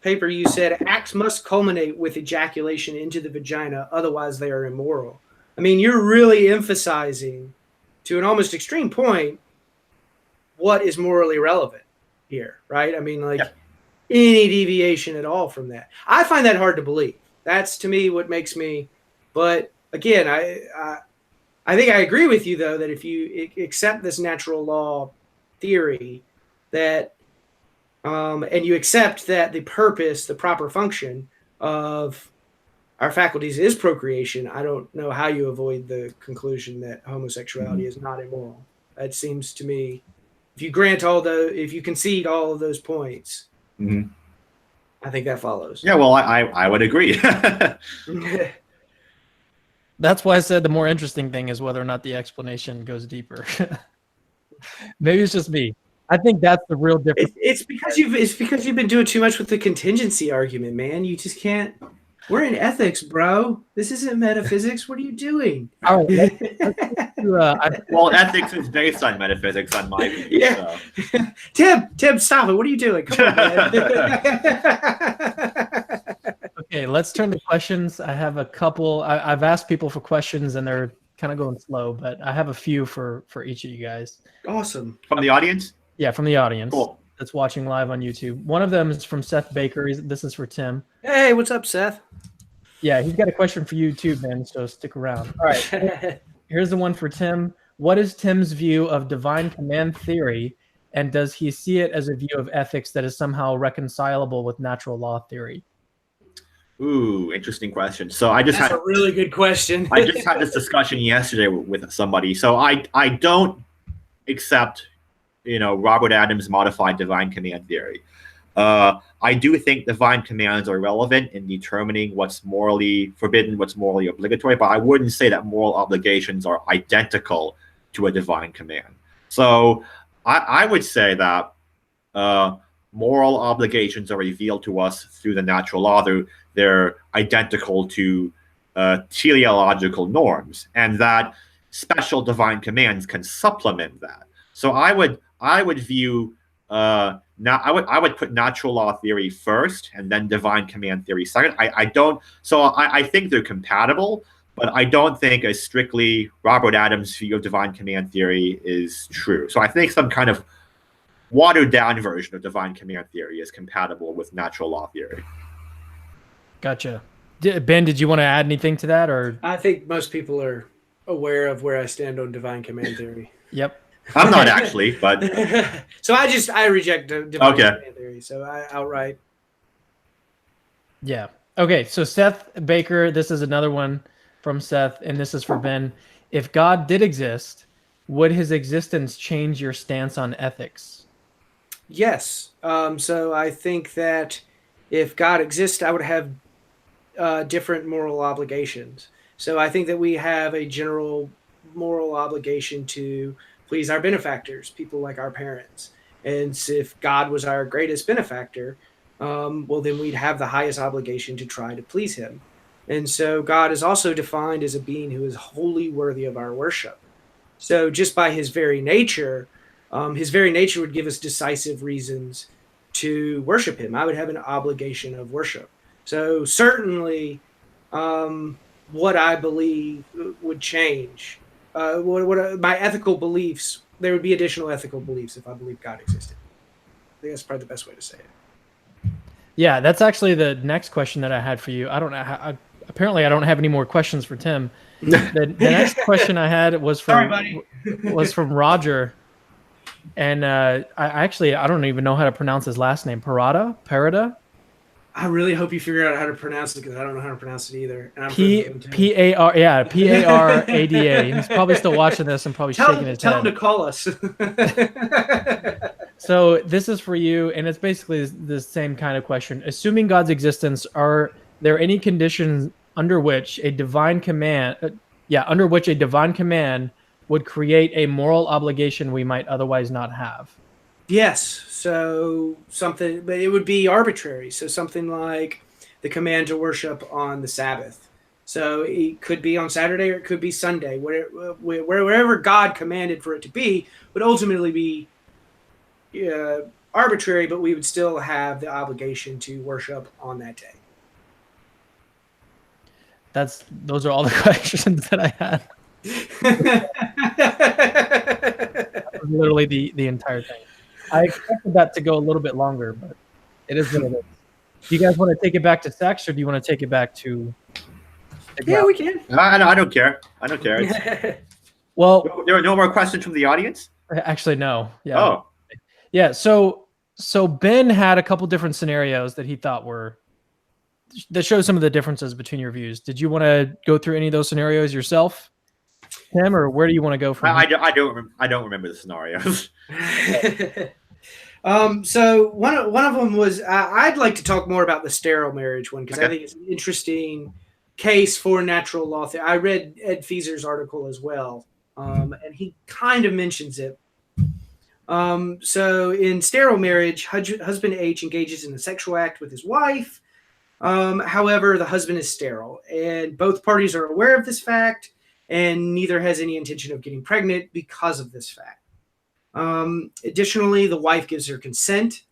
Speaker 2: paper you said acts must culminate with ejaculation into the vagina, otherwise they are immoral. I mean, you're really emphasizing, to an almost extreme point, what is morally relevant here, right? I mean, like any deviation at all from that. I find that hard to believe. That's to me what makes me. But again, I think I agree with you, though, that if you accept this natural law theory, that and you accept that the purpose, the proper function of our faculties is procreation, I don't know how you avoid the conclusion that homosexuality is not immoral. That seems to me, if you concede all of those points, I think that follows.
Speaker 3: Yeah, well, I would agree.
Speaker 1: That's why I said the more interesting thing is whether or not the explanation goes deeper. Maybe it's just me. I think that's the real difference.
Speaker 2: It's because you've been doing too much with the contingency argument, man. You just can't. We're in ethics, bro. This isn't metaphysics. What are you doing?
Speaker 1: All right,
Speaker 3: well, ethics is based on metaphysics, on my view.
Speaker 2: Yeah.
Speaker 3: So.
Speaker 2: Tim, stop it. What are you doing? Come on, man.
Speaker 1: Okay, let's turn to questions. I have a couple. I've asked people for questions, and they're kind of going slow, but I have a few for each of you guys.
Speaker 2: Awesome.
Speaker 3: From the audience?
Speaker 1: Yeah, from the audience.
Speaker 3: Cool.
Speaker 1: That's watching live on YouTube. One of them is from Seth Baker. This is for Tim.
Speaker 2: Hey, what's up, Seth?
Speaker 1: Yeah, he's got a question for you too, Ben, so stick around. All right, here's the one for Tim. What is Tim's view of divine command theory, and does he see it as a view of ethics that is somehow reconcilable with natural law theory?
Speaker 3: Ooh, interesting question. So
Speaker 2: That's a really good question.
Speaker 3: I just had this discussion yesterday with somebody. So I don't accept, Robert Adams' modified divine command theory. I do think divine commands are relevant in determining what's morally forbidden, what's morally obligatory, but I wouldn't say that moral obligations are identical to a divine command. So I would say that moral obligations are revealed to us through the natural law. They're identical to teleological norms, and that special divine commands can supplement that. So I would view I would put natural law theory first and then divine command theory second. I think they're compatible, but I don't think a strictly Robert Adams view of divine command theory is true. So I think some kind of watered down version of divine command theory is compatible with natural law theory.
Speaker 1: Gotcha. Ben, did you want to add anything to that, or?
Speaker 2: I think most people are aware of where I stand on divine command theory.
Speaker 1: Yep.
Speaker 3: I'm not actually, but
Speaker 2: so I reject divine command theory. So I outright.
Speaker 1: Yeah. Okay. So Seth Baker, this is another one from Seth, and this is for Ben. If God did exist, would his existence change your stance on ethics?
Speaker 2: Yes. So I think that if God exists, I would have different moral obligations. So I think that we have a general moral obligation to please our benefactors, people like our parents. And if God was our greatest benefactor, well, then we'd have the highest obligation to try to please him. And so God is also defined as a being who is wholly worthy of our worship. So just by his very nature would give us decisive reasons to worship him. I would have an obligation of worship. So certainly what I believe would change. What my ethical beliefs, there would be additional ethical beliefs if I believe God existed. I think that's probably the best way to say it.
Speaker 1: Yeah, that's actually the next question that I had for you. I don't know. Apparently, I don't have any more questions for Tim. The next question I had was from Roger, and I don't even know how to pronounce his last name. Parada.
Speaker 2: I really hope you figure out how to pronounce it because I don't know how to pronounce it either. And
Speaker 1: Parada. He's probably still watching this and probably shaking his head.
Speaker 2: Tell him to call us.
Speaker 1: So this is for you, and it's basically the same kind of question. Assuming God's existence, are there any conditions under which a divine command would create a moral obligation we might otherwise not have?
Speaker 2: Yes. So something, but it would be arbitrary. So something like the command to worship on the Sabbath. So it could be on Saturday or it could be Sunday. Wherever God commanded for it to be would ultimately be arbitrary, but we would still have the obligation to worship on that day.
Speaker 1: Those are all the questions that I had. That was literally the entire thing. I expected that to go a little bit longer, but it is what it is. Do you guys want to take it back to sex, or do you want to take it back to?
Speaker 2: Yeah, we can.
Speaker 3: I don't care. I don't care.
Speaker 1: Well,
Speaker 3: there are no more questions from the audience.
Speaker 1: Actually, no. Yeah.
Speaker 3: Oh.
Speaker 1: Yeah. So Ben had a couple different scenarios that he thought that show some of the differences between your views. Did you want to go through any of those scenarios yourself, Tim, or where do you want to go from?
Speaker 3: I don't remember the scenarios.
Speaker 2: So one of them was I'd like to talk more about the sterile marriage one because I think it's an interesting case for natural law. I read Ed Feser's article as well, and he kind of mentions it. So in sterile marriage, husband H engages in a sexual act with his wife. However, the husband is sterile, and both parties are aware of this fact, and neither has any intention of getting pregnant because of this fact. Additionally, the wife gives her consent,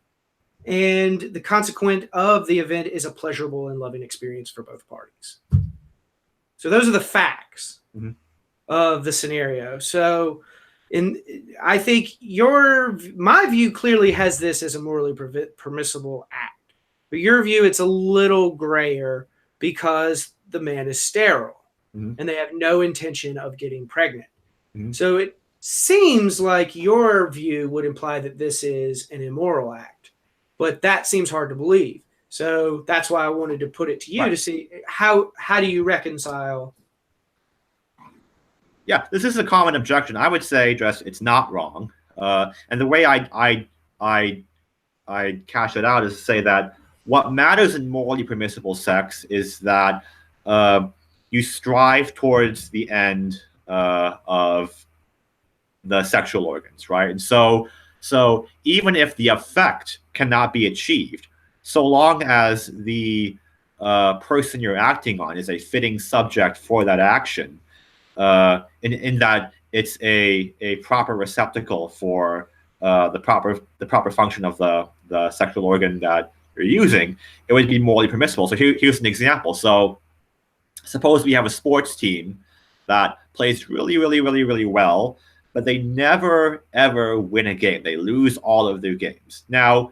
Speaker 2: and the consequence of the event is a pleasurable and loving experience for both parties. So those are the facts of the scenario. So I think my view clearly has this as a morally permissible act. But your view, it's a little grayer because the man is sterile and they have no intention of getting pregnant. So it seems like your view would imply that this is an immoral act, but that seems hard to believe. So that's why I wanted to put it to you to see how do you reconcile?
Speaker 3: Yeah, this is a common objection. I would say just it's not wrong. And the way I cash it out is to say that what matters in morally permissible sex is that you strive towards the end of the sexual organs, right? And so even if the effect cannot be achieved, so long as the person you're acting on is a fitting subject for that action, in that it's a proper receptacle for the proper function of the sexual organ that you're using, it would be morally permissible. So here's an example. So suppose we have a sports team that plays really, really, really, really well, but they never, ever win a game. They lose all of their games. Now,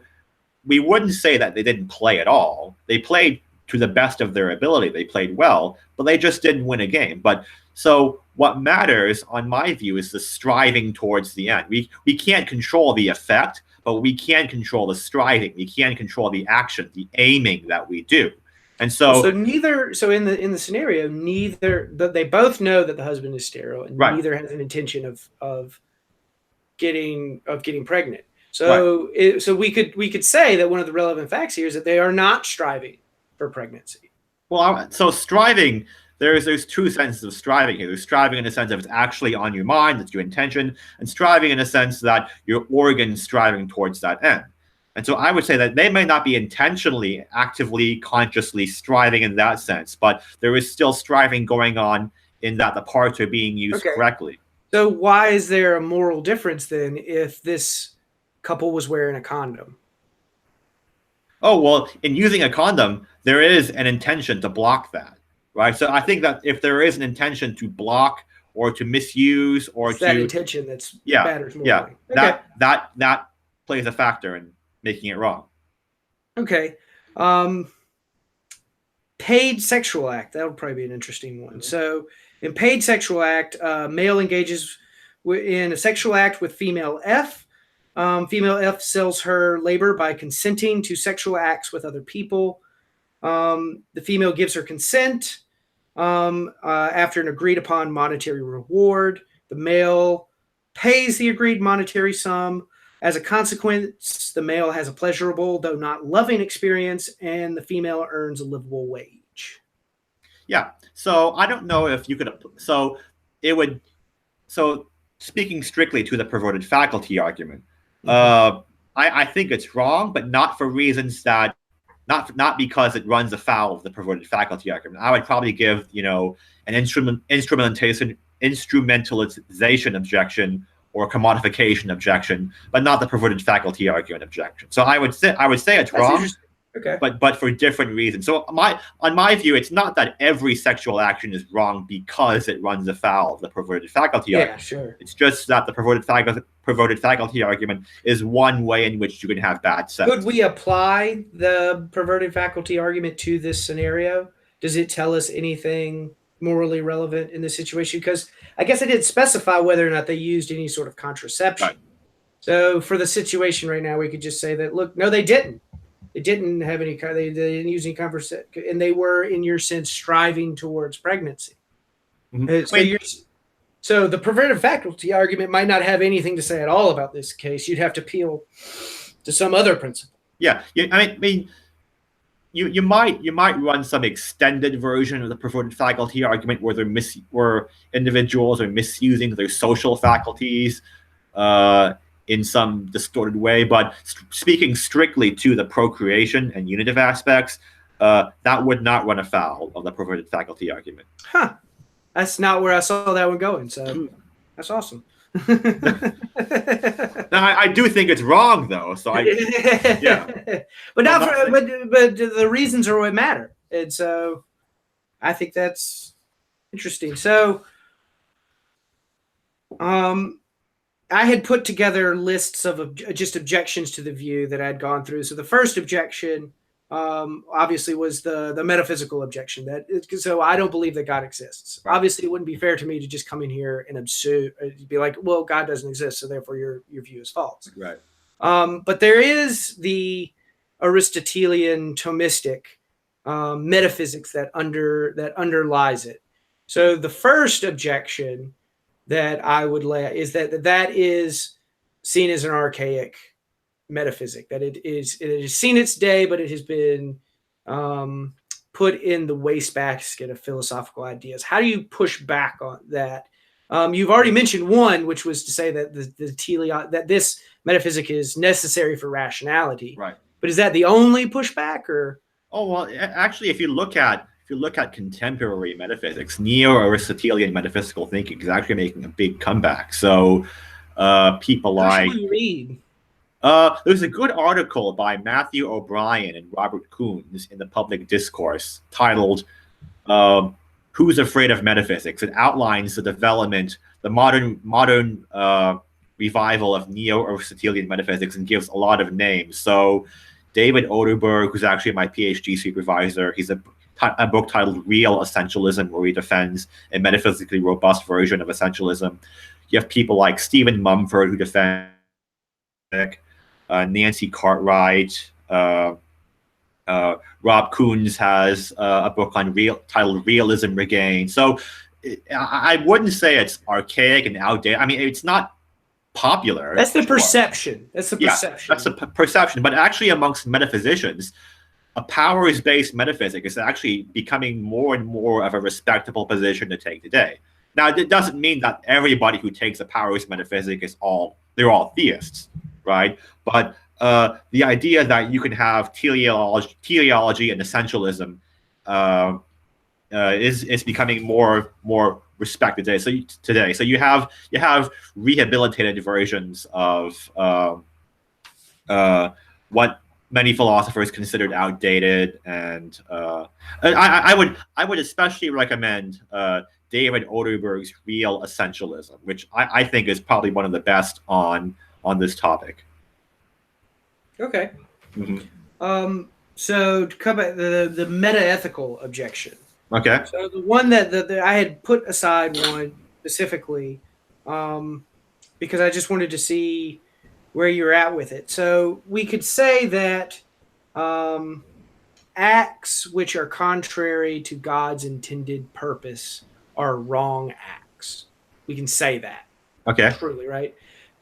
Speaker 3: we wouldn't say that they didn't play at all. They played to the best of their ability. They played well, but they just didn't win a game. But so what matters, on my view, is the striving towards the end. We can't control the effect, but we can control the striving. We can control the action, the aiming that we do. And so
Speaker 2: in the scenario, they both know that the husband is sterile, and neither has an intention of getting pregnant. So so we could say that one of the relevant facts here is that they are not striving for pregnancy.
Speaker 3: Well, so striving, there's two senses of striving here. There's striving in the sense that it's actually on your mind, that's your intention, and striving in the sense that your organ's striving towards that end. And so I would say that they may not be intentionally, actively, consciously striving in that sense, but there is still striving going on in that the parts are being used correctly.
Speaker 2: So why is there a moral difference then if this couple was wearing a condom?
Speaker 3: Oh, well, in using a condom, there is an intention to block that, right? So I think that if there is an intention to block or to misuse or
Speaker 2: that intention that's matters more.
Speaker 3: Yeah, that plays a factor in making it wrong.
Speaker 2: Okay. Paid sexual act. That would probably be an interesting one. So in paid sexual act, male engages in a sexual act with female F. Female F sells her labor by consenting to sexual acts with other people. The female gives her consent after an agreed upon monetary reward. The male pays the agreed monetary sum. As a consequence, the male has a pleasurable, though not loving experience, and the female earns a livable wage.
Speaker 3: Yeah. So I don't know if you could. So speaking strictly to the perverted faculty argument, I think it's wrong, but not for reasons that not because it runs afoul of the perverted faculty argument. I would probably give, an instrumentalization objection or commodification objection, but not the perverted faculty argument objection. So I would say it's wrong.
Speaker 2: Okay.
Speaker 3: But for different reasons. So on my view, it's not that every sexual action is wrong because it runs afoul of the perverted faculty argument.
Speaker 2: Sure.
Speaker 3: It's just that the perverted faculty argument is one way in which you can have bad sex.
Speaker 2: Could we apply the perverted faculty argument to this scenario? Does it tell us anything morally relevant in this situation? Because I guess I didn't specify whether or not they used any sort of contraception.
Speaker 3: Right.
Speaker 2: So for the situation right now, we could just say that, look, no, they didn't. They didn't have any. They didn't use any conversation, and they were, in your sense, striving towards pregnancy.
Speaker 3: Mm-hmm.
Speaker 2: So the perverted faculty argument might not have anything to say at all about this case. You'd have to appeal to some other principle.
Speaker 3: Yeah, I mean, you might run some extended version of the perverted faculty argument where individuals are misusing their social faculties in some distorted way, but speaking strictly to the procreation and unitive aspects, that would not run afoul of the perverted faculty argument.
Speaker 2: Huh. That's not where I saw that one going, so that's awesome.
Speaker 3: Now, I do think it's wrong, though. So yeah.
Speaker 2: But the reasons are what matter, and so I think that's interesting. So, I had put together lists of just objections to the view that I'd gone through. So the first objection, obviously, was the metaphysical objection. So I don't believe that God exists. Obviously, it wouldn't be fair to me to just come in here and be like, well, God doesn't exist, so therefore your view is false.
Speaker 3: Right.
Speaker 2: But there is the Aristotelian Thomistic metaphysics that underlies it. So the first objection that I would lay is that is seen as an archaic metaphysic, that it has seen its day, but it has been put in the wastebasket of philosophical ideas. How do you push back on that? You've already mentioned one, which was to say that that this metaphysic is necessary for rationality.
Speaker 3: Right.
Speaker 2: But is that the only pushback, or?
Speaker 3: Oh well, actually, if you look at contemporary metaphysics, neo-Aristotelian metaphysical thinking is actually making a big comeback. So people like.
Speaker 2: What should we read?
Speaker 3: There's a good article by Matthew O'Brien and Robert Koons in the Public Discourse titled "Who's Afraid of Metaphysics?" It outlines the development, the modern revival of neo-Aristotelian metaphysics, and gives a lot of names. So David Oderberg, who's actually my PhD supervisor, he's a book titled Real Essentialism, where he defends a metaphysically robust version of essentialism. You have people like Stephen Mumford, who defend Nancy Cartwright. Rob Koons has a book titled Realism Regained. So I wouldn't say it's archaic and outdated. I mean, it's not popular.
Speaker 2: That's the perception. That's the perception.
Speaker 3: That's the perception. But actually, amongst metaphysicians, a powers-based metaphysic is actually becoming more and more of a respectable position to take today. Now, it doesn't mean that everybody who takes a powers metaphysic they're all theists, right? But the idea that you can have teleology and essentialism is becoming more respected today. So you have rehabilitated versions of what many philosophers considered outdated, and I would especially recommend David Oderberg's Real Essentialism, which I think is probably one of the best on this topic.
Speaker 2: Okay.
Speaker 3: Mm-hmm.
Speaker 2: So to come back, the meta-ethical objection.
Speaker 3: Okay.
Speaker 2: So the one that I had put aside one specifically because I just wanted to see where you're at with it. So we could say that acts which are contrary to God's intended purpose are wrong acts. We can say that.
Speaker 3: Okay.
Speaker 2: Truly, right?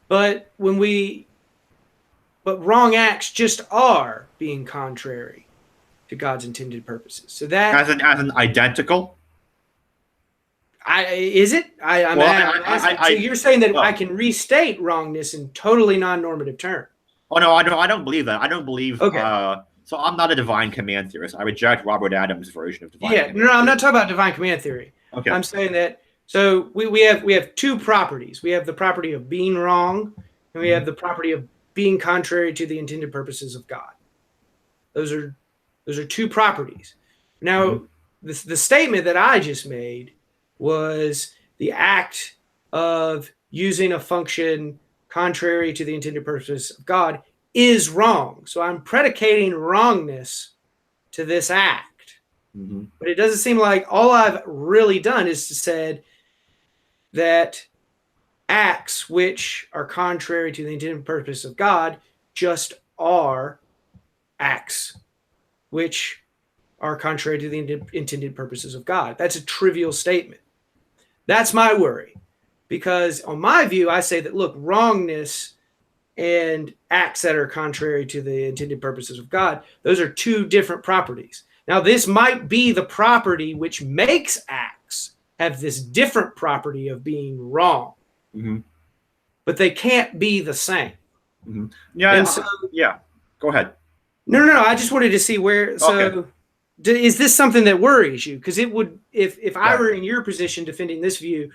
Speaker 2: But wrong acts just are being contrary to God's intended purposes. So that
Speaker 3: as an identical.
Speaker 2: Is it? So you're saying that I can restate wrongness in totally non-normative terms?
Speaker 3: Oh no, I don't believe that. I don't believe.
Speaker 2: Okay.
Speaker 3: So I'm not a divine command theorist. I reject Robert Adams' version of divine command
Speaker 2: I'm not talking about divine command theory.
Speaker 3: Okay.
Speaker 2: I'm saying that, so we have two properties. We have the property of being wrong, and we have the property of being contrary to the intended purposes of God. Those are two properties. Now, the statement that I just made was the act of using a function contrary to the intended purposes of God is wrong. So I'm predicating wrongness to this act. But it doesn't seem like all I've really done is to said that acts which are contrary to the intended purpose of God just are acts which are contrary to the intended purposes of God. That's a trivial statement. That's my worry. Because on my view, I say that, look, wrongness and acts that are contrary to the intended purposes of God, those are two different properties. Now, this might be the property which makes acts have this different property of being wrong. But they can't be the same.
Speaker 3: Yeah, yeah. Go ahead.
Speaker 2: No. I just wanted to see where. So, is this something that worries you? Because it would, if I were in your position defending this view,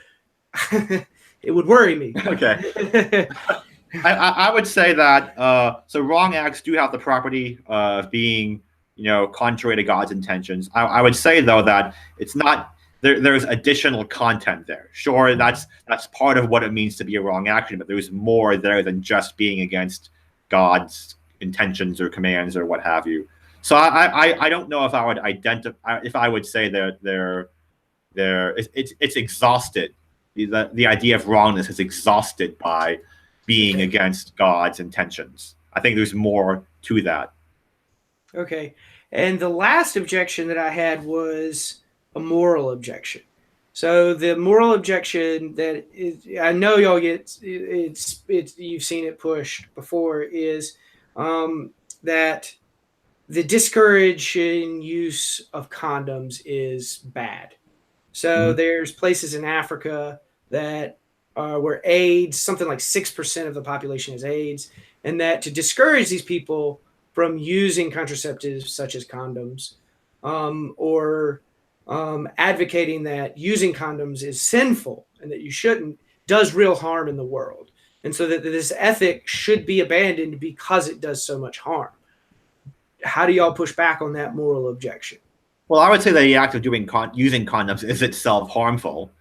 Speaker 2: it would worry me.
Speaker 3: Okay. I would say that so wrong acts do have the property of being, contrary to God's intentions. I would say though that it's not. There's additional content there. Sure, that's part of what it means to be a wrong action, but there's more there than just being against God's intentions or commands or what have you. So I don't know if I would identify, if I would say that it's exhausted. The idea of wrongness is exhausted by being against God's intentions. I think there's more to that.
Speaker 2: Okay. And the last objection that I had was a moral objection. So the moral objection that I know y'all get, it's you've seen it pushed before, is that the discouraging use of condoms is bad. So there's places in Africa that where AIDS, something like 6% of the population has AIDS, and that to discourage these people from using contraceptives such as condoms, or advocating that using condoms is sinful and that you shouldn't, does real harm in the world. And so that this ethic should be abandoned because it does so much harm. How do y'all push back on that moral objection?
Speaker 3: Well, I would say that the act of using condoms is itself harmful.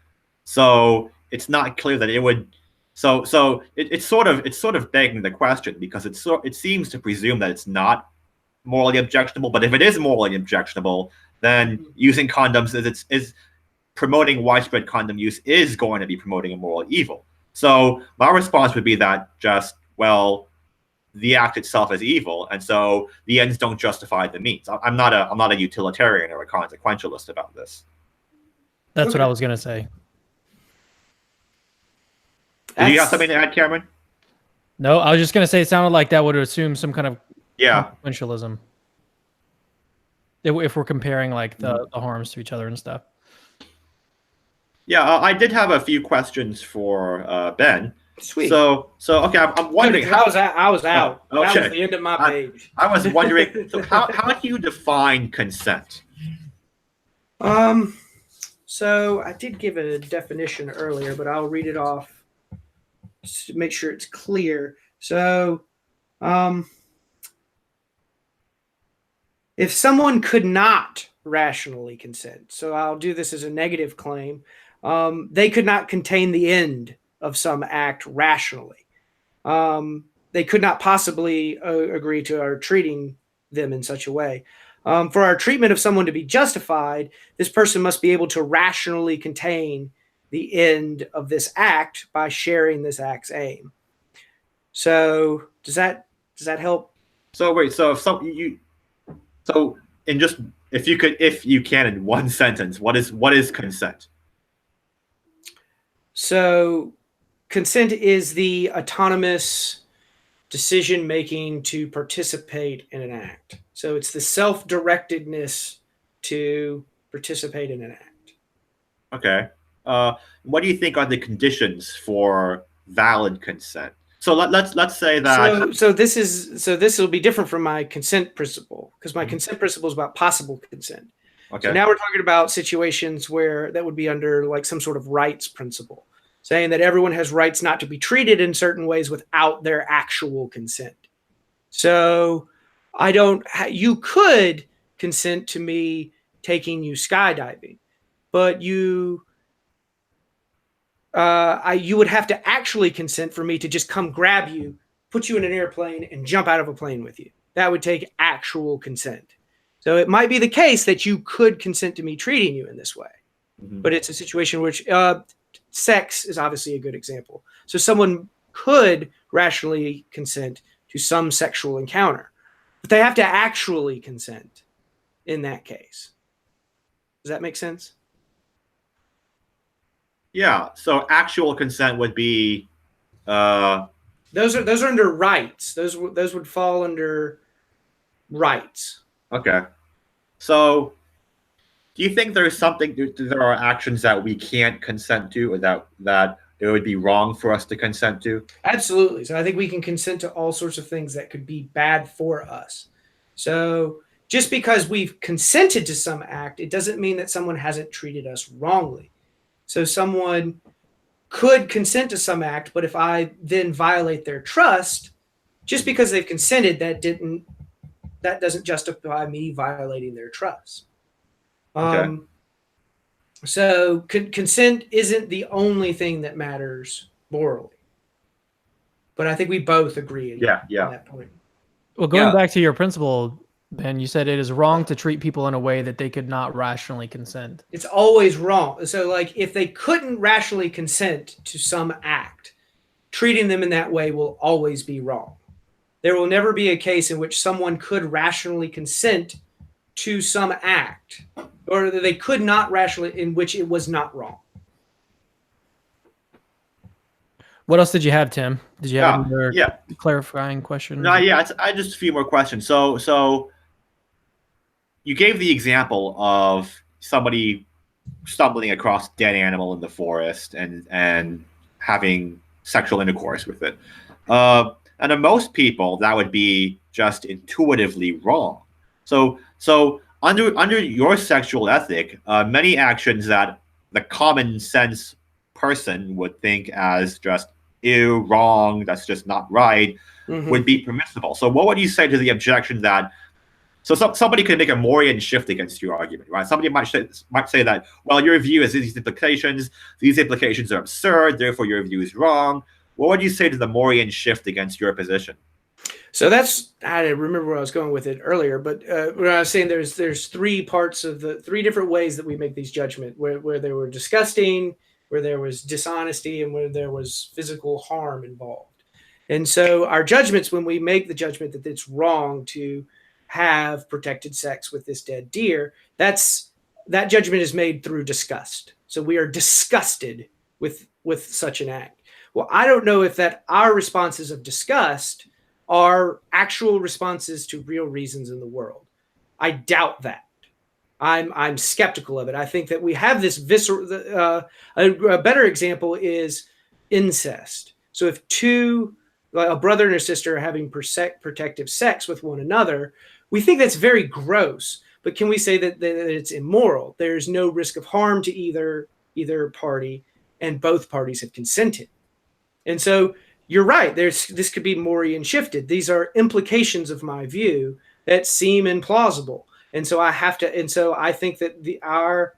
Speaker 3: So it's not clear that it would. So it's sort of begging the question, because it seems to presume that it's not morally objectionable. But if it is morally objectionable, then using condoms is promoting widespread condom use is going to be promoting a moral evil. So my response would be that the act itself is evil, and so the ends don't justify the means. I'm not a utilitarian or a consequentialist about this.
Speaker 1: That's what I was gonna say.
Speaker 3: Do you have something to add, Cameron?
Speaker 1: No, I was just gonna say it sounded like that would assume some kind of consequentialism. If we're comparing like the harms to each other and stuff.
Speaker 3: Yeah, I did have a few questions for Ben.
Speaker 2: Sweet.
Speaker 3: So okay, I'm wondering.
Speaker 2: I was out.
Speaker 3: Oh, okay.
Speaker 2: That was the end of my page.
Speaker 3: I was wondering, so how do you define consent?
Speaker 2: So I did give a definition earlier, but I'll read it off to make sure it's clear. So, if someone could not rationally consent, so I'll do this as a negative claim, they could not contain the end of some act rationally. They could not possibly agree to our treating them in such a way. For our treatment of someone to be justified, this person must be able to rationally contain the end of this act by sharing this act's aim. So does that help?
Speaker 3: So wait, if you can in one sentence, what is consent?
Speaker 2: So consent is the autonomous decision making to participate in an act. So it's the self-directedness to participate in an act.
Speaker 3: Okay. What do you think are the conditions for valid consent? So let's say that.
Speaker 2: So this will be different from my consent principle, because my consent principle is about possible consent.
Speaker 3: Okay.
Speaker 2: So now we're talking about situations where that would be under like some sort of rights principle, saying that everyone has rights not to be treated in certain ways without their actual consent. So you could consent to me taking you skydiving, but you would have to actually consent for me to just come grab you, put you in an airplane, and jump out of a plane with you. That would take actual consent. So it might be the case that you could consent to me treating you in this way, but it's a situation which sex is obviously a good example. So someone could rationally consent to some sexual encounter, but they have to actually consent in that case. Does that make sense?
Speaker 3: Yeah. So actual consent would be.
Speaker 2: Those are under rights. Those would fall under rights.
Speaker 3: Okay. So, do you think there are actions that we can't consent to, or that it would be wrong for us to consent to?
Speaker 2: Absolutely. So I think we can consent to all sorts of things that could be bad for us. So just because we've consented to some act, it doesn't mean that someone hasn't treated us wrongly. So someone could consent to some act, but if I then violate their trust, just because they've consented, that doesn't justify me violating their trust.
Speaker 3: Okay.
Speaker 2: So consent isn't the only thing that matters morally. But I think we both agree on that point.
Speaker 1: Well, going back to your principle, Ben, you said it is wrong to treat people in a way that they could not rationally consent.
Speaker 2: It's always wrong. So like if they couldn't rationally consent to some act, treating them in that way will always be wrong. There will never be a case in which someone could rationally consent to some act, or they could not rationally, in which it was not wrong.
Speaker 1: What else did you have, Tim? Did you have any other clarifying questions?
Speaker 3: No, I just a few more questions. So you gave the example of somebody stumbling across a dead animal in the forest and having sexual intercourse with it. And to most people, that would be just intuitively wrong. So under your sexual ethic, many actions that the common sense person would think as just ew, wrong, that's just not right, would be permissible. So what would you say to the objection that somebody could make a Morian shift against your argument, right? Somebody might say that, well, your view has these implications are absurd, therefore your view is wrong. What would you say to the Morian shift against your position?
Speaker 2: So I remember where I was going with it earlier, but when I was saying there's three parts of the three different ways that we make these judgments, where they were disgusting, where there was dishonesty, and where there was physical harm involved. And so our judgments, when we make the judgment that it's wrong to have protected sex with this dead deer, that judgment is made through disgust. So we are disgusted with such an act. Well, I don't know if that our responses of disgust are actual responses to real reasons in the world. I doubt that. I'm skeptical of it. I think that we have this visceral. A better example is incest. So if a brother and a sister are having protective sex with one another, we think that's very gross. But can we say that it's immoral? There's no risk of harm to either party, and both parties have consented. And so you're right. This could be Morian shifted. These are implications of my view that seem implausible. And so I think that our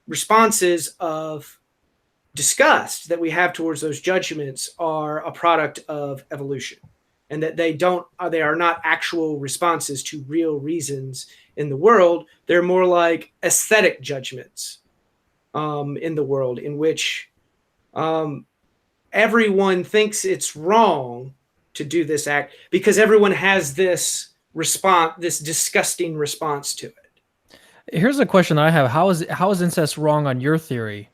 Speaker 2: responses of disgust that we have towards those judgments are a product of evolution, and that they are not actual responses to real reasons in the world. They're more like aesthetic judgments in the world, in which everyone thinks it's wrong to do this act because everyone has this response, this disgusting response to it.
Speaker 1: Here's a question that I have. How is incest wrong on your theory,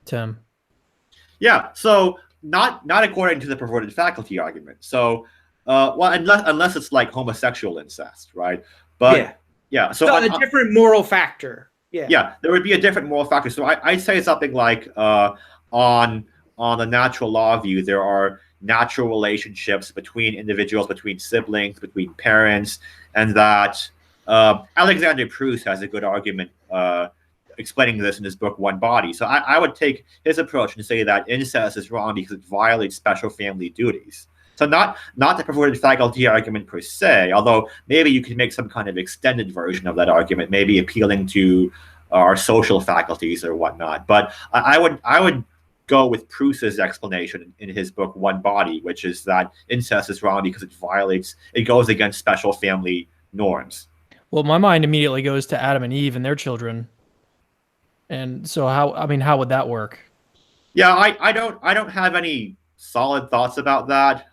Speaker 1: Tim?
Speaker 3: Yeah, so not according to the perverted faculty argument. So, unless it's like homosexual incest, right? But so
Speaker 2: a different moral factor.
Speaker 3: Yeah, there would be a different moral factor. So I'd say something like on the natural law view, there are natural relationships between individuals, between siblings, between parents, and that Alexander Proust has a good argument explaining this in his book One Body. So I would take his approach and say that incest is wrong because it violates special family duties. So not the perverted faculty argument per se, although maybe you could make some kind of extended version of that argument, maybe appealing to our social faculties or whatnot. But I would go with Proust's explanation in his book One Body, which is that incest is wrong because it goes against special family norms.
Speaker 1: Well, my mind immediately goes to Adam and Eve and their children. And so how would that work?
Speaker 3: Yeah, I don't have any solid thoughts about that.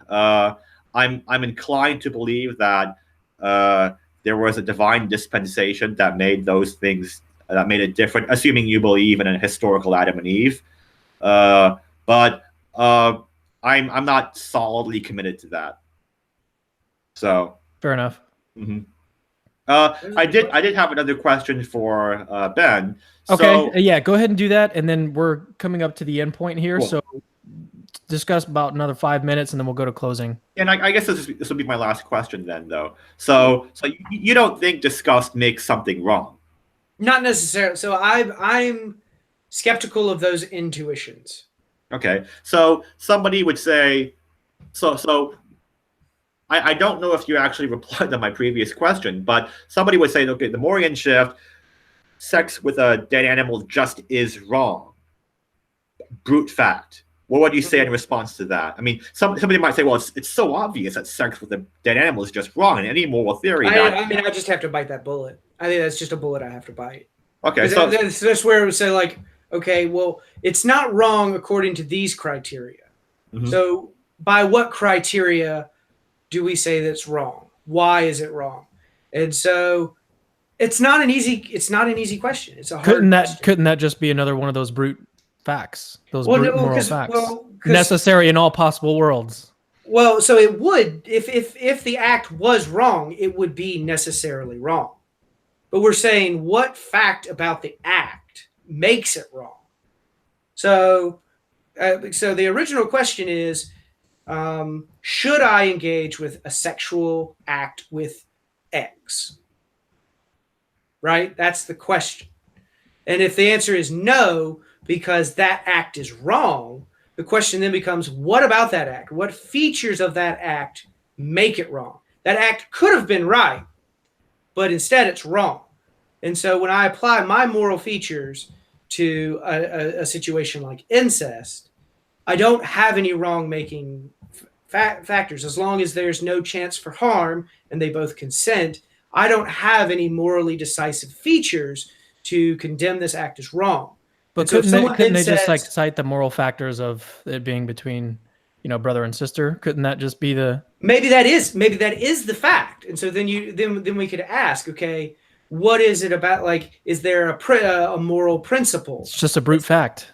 Speaker 3: I'm inclined to believe that there was a divine dispensation that made those things, that made it different, assuming you believe in a historical Adam and Eve. But I'm not solidly committed to that. So
Speaker 1: fair enough.
Speaker 3: Mm-hmm. I did have another question for Ben.
Speaker 1: Okay, yeah, go ahead and do that, and then we're coming up to the end point here. Cool. So discuss about another 5 minutes, and then we'll go to closing.
Speaker 3: And I guess this will be my last question then, though. So you don't think disgust makes something wrong?
Speaker 2: Not necessarily. So I'm skeptical of those intuitions.
Speaker 3: Okay, so somebody would say, so I don't know if you actually replied to my previous question, but somebody would say, okay, the Morian shift, sex with a dead animal just is wrong. Brute fact. What would you say in response to that? I mean, somebody might say, well, it's so obvious that sex with a dead animal is just wrong in any moral theory.
Speaker 2: I just have to bite that bullet. I think that's just a bullet I have to bite.
Speaker 3: Okay,
Speaker 2: so that's where it would say, like, okay, well, it's not wrong according to these criteria. Mm-hmm. So by what criteria do we say that's wrong? Why is it wrong? And so it's not an easy question. It's a hard question.
Speaker 1: Couldn't that just be another one of those brute facts? Those brute moral facts. Necessary in all possible worlds.
Speaker 2: Well, so it would, if the act was wrong, it would be necessarily wrong. But we're saying what fact about the act makes it wrong. So the original question is, should I engage with a sexual act with X? Right? That's the question. And if the answer is no, because that act is wrong, the question then becomes, what about that act? What features of that act make it wrong? That act could have been right, but instead it's wrong. And so when I apply my moral features to a situation like incest, I don't have any wrong-making factors. As long as there's no chance for harm and they both consent, I don't have any morally decisive features to condemn this act as wrong.
Speaker 1: But couldn't they just like cite the moral factors of it being between, brother and sister? Couldn't that just be the...
Speaker 2: Maybe that is the fact. And so then we could ask, okay, what is it about? Like, is there a moral principle?
Speaker 1: It's just a brute fact.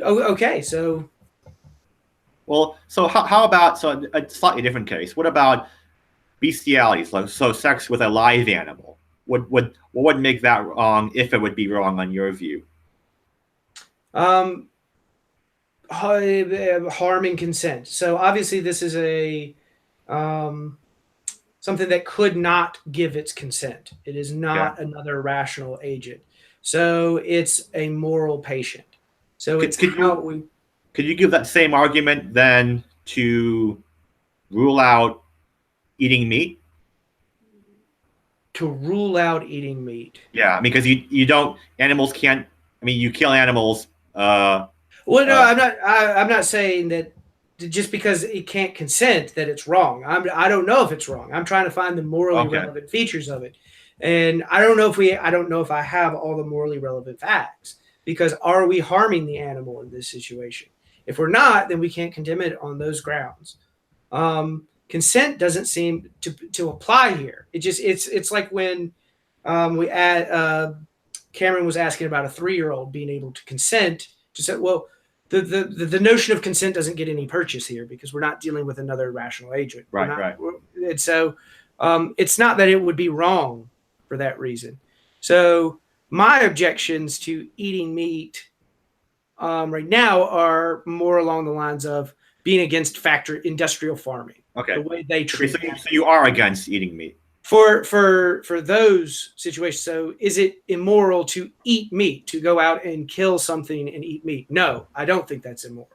Speaker 2: Oh, okay, so...
Speaker 3: Well, so how about a slightly different case? What about bestiality? So sex with a live animal. What would make that wrong if it would be wrong on your view?
Speaker 2: Harming consent. So obviously this is a something that could not give its consent. It is not another rational agent. So it's a moral patient. So
Speaker 3: could you give that same argument then to rule out eating meat?
Speaker 2: To rule out eating meat.
Speaker 3: Yeah, because animals can't. I mean, you kill animals.
Speaker 2: Well, no, I'm not saying that just because it can't consent that it's wrong. I don't know if it's wrong. I'm trying to find the morally relevant features of it, and I don't know if I have all the morally relevant facts. Because are we harming the animal in this situation? If we're not, then we can't condemn it on those grounds. Consent doesn't seem to apply here. It's like when Cameron was asking about a 3-year-old being able to consent. To say, well, the notion of consent doesn't get any purchase here because we're not dealing with another rational agent.
Speaker 3: Right.
Speaker 2: And so it's not that it would be wrong for that reason. So my objections to eating meat right now are more along the lines of, being against industrial farming.
Speaker 3: Okay.
Speaker 2: The way they treat.
Speaker 3: Okay, so you are against eating meat.
Speaker 2: For those situations, so is it immoral to eat meat, to go out and kill something and eat meat? No, I don't think that's immoral.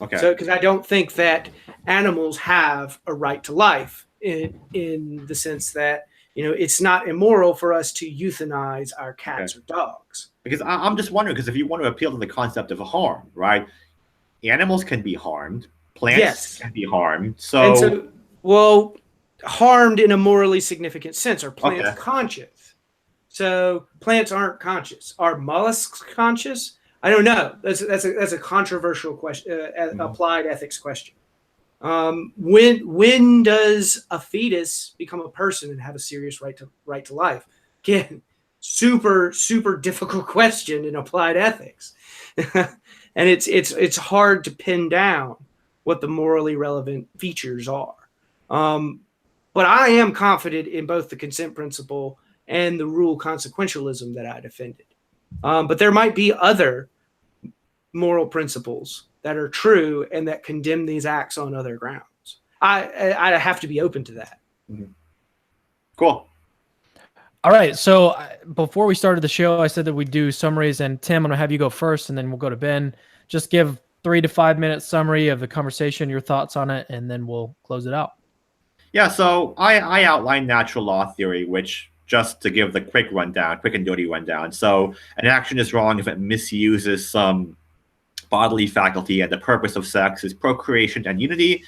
Speaker 3: Okay.
Speaker 2: So, because I don't think that animals have a right to life in the sense that, it's not immoral for us to euthanize our cats or dogs.
Speaker 3: Because I'm just wondering, because if you want to appeal to the concept of harm, right? Animals can be harmed. Plants can be harmed.
Speaker 2: Well, harmed in a morally significant sense. Are plants conscious? So plants aren't conscious. Are mollusks conscious? I don't know. That's a controversial question, applied ethics question. When does a fetus become a person and have a serious right to life? Again, super difficult question in applied ethics, and it's hard to pin down what the morally relevant features are. But I am confident in both the consent principle and the rule consequentialism that I defended. But there might be other moral principles that are true and that condemn these acts on other grounds. I have to be open to that.
Speaker 3: Mm-hmm. Cool.
Speaker 1: All right. So before we started the show, I said that we'd do summaries, and Tim, I'm going to have you go first, and then we'll go to Ben. Just give 3 to 5 minute summary of the conversation, your thoughts on it, and then we'll close it out.
Speaker 3: Yeah. So I outlined natural law theory, which, just to give the quick and dirty rundown. So an action is wrong if it misuses some bodily faculty, and the purpose of sex is procreation and unity,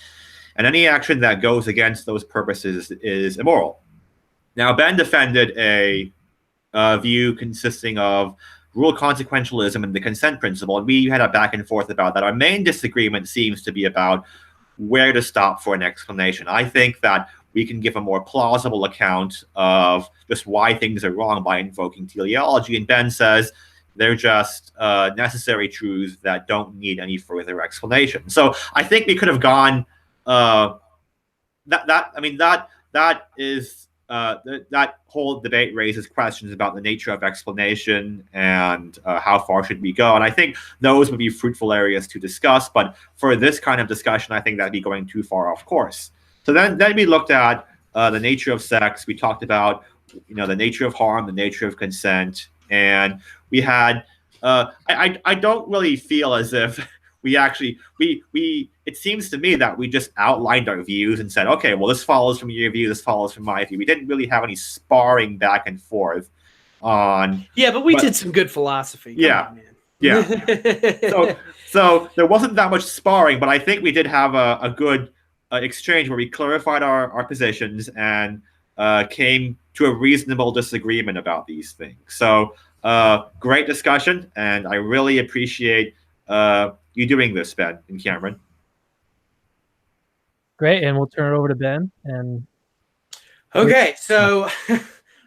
Speaker 3: and any action that goes against those purposes is immoral. Now, Ben defended a view consisting of rule consequentialism and the consent principle, and we had a back and forth about that. Our main disagreement seems to be about where to stop for an explanation. I think that we can give a more plausible account of just why things are wrong by invoking teleology, and Ben says they're just necessary truths that don't need any further explanation. So I think we could have gone. That whole debate raises questions about the nature of explanation and how far should we go. And I think those would be fruitful areas to discuss. But for this kind of discussion, I think that'd be going too far off course. So then we looked at the nature of sex. We talked about the nature of harm, the nature of consent. And we had, I don't really feel as if it seems to me that we just outlined our views and said, okay, well, this follows from your view, this follows from my view. We didn't really have any sparring back and forth on.
Speaker 2: Yeah, but we did some good philosophy.
Speaker 3: Come on, man. So there wasn't that much sparring, but I think we did have a good exchange where we clarified our positions and came to a reasonable disagreement about these things. So great discussion, and I really appreciate you doing this, Ben and Cameron.
Speaker 1: Great, and we'll turn it over to Ben.
Speaker 2: Okay, so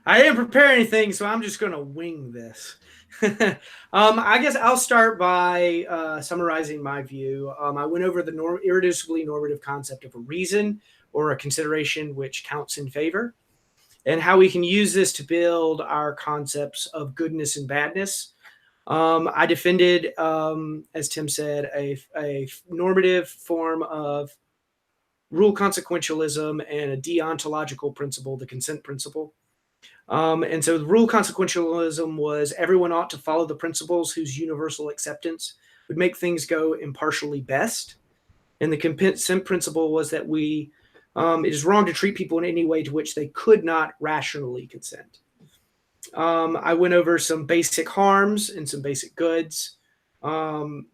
Speaker 2: I didn't prepare anything, so I'm just going to wing this. I guess I'll start by summarizing my view. I went over the irreducibly normative concept of a reason or a consideration which counts in favor, and how we can use this to build our concepts of goodness and badness. I defended, as Tim said, a normative form of rule consequentialism and a deontological principle, the consent principle. And so the rule consequentialism was everyone ought to follow the principles whose universal acceptance would make things go impartially best. And the consent principle was that it is wrong to treat people in any way to which they could not rationally consent. I went over some basic harms and some basic goods.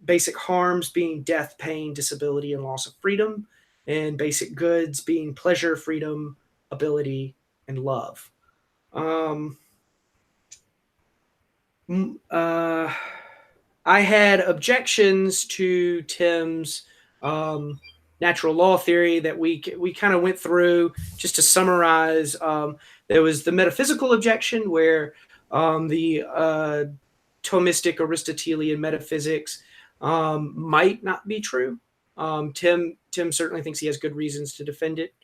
Speaker 2: Basic harms being death, pain, disability, and loss of freedom, and basic goods being pleasure, freedom, ability, and love. I had objections to Tim's natural law theory that we kind of went through. Just to summarize, there was the metaphysical objection where the Thomistic Aristotelian metaphysics might not be true. Tim certainly thinks he has good reasons to defend it,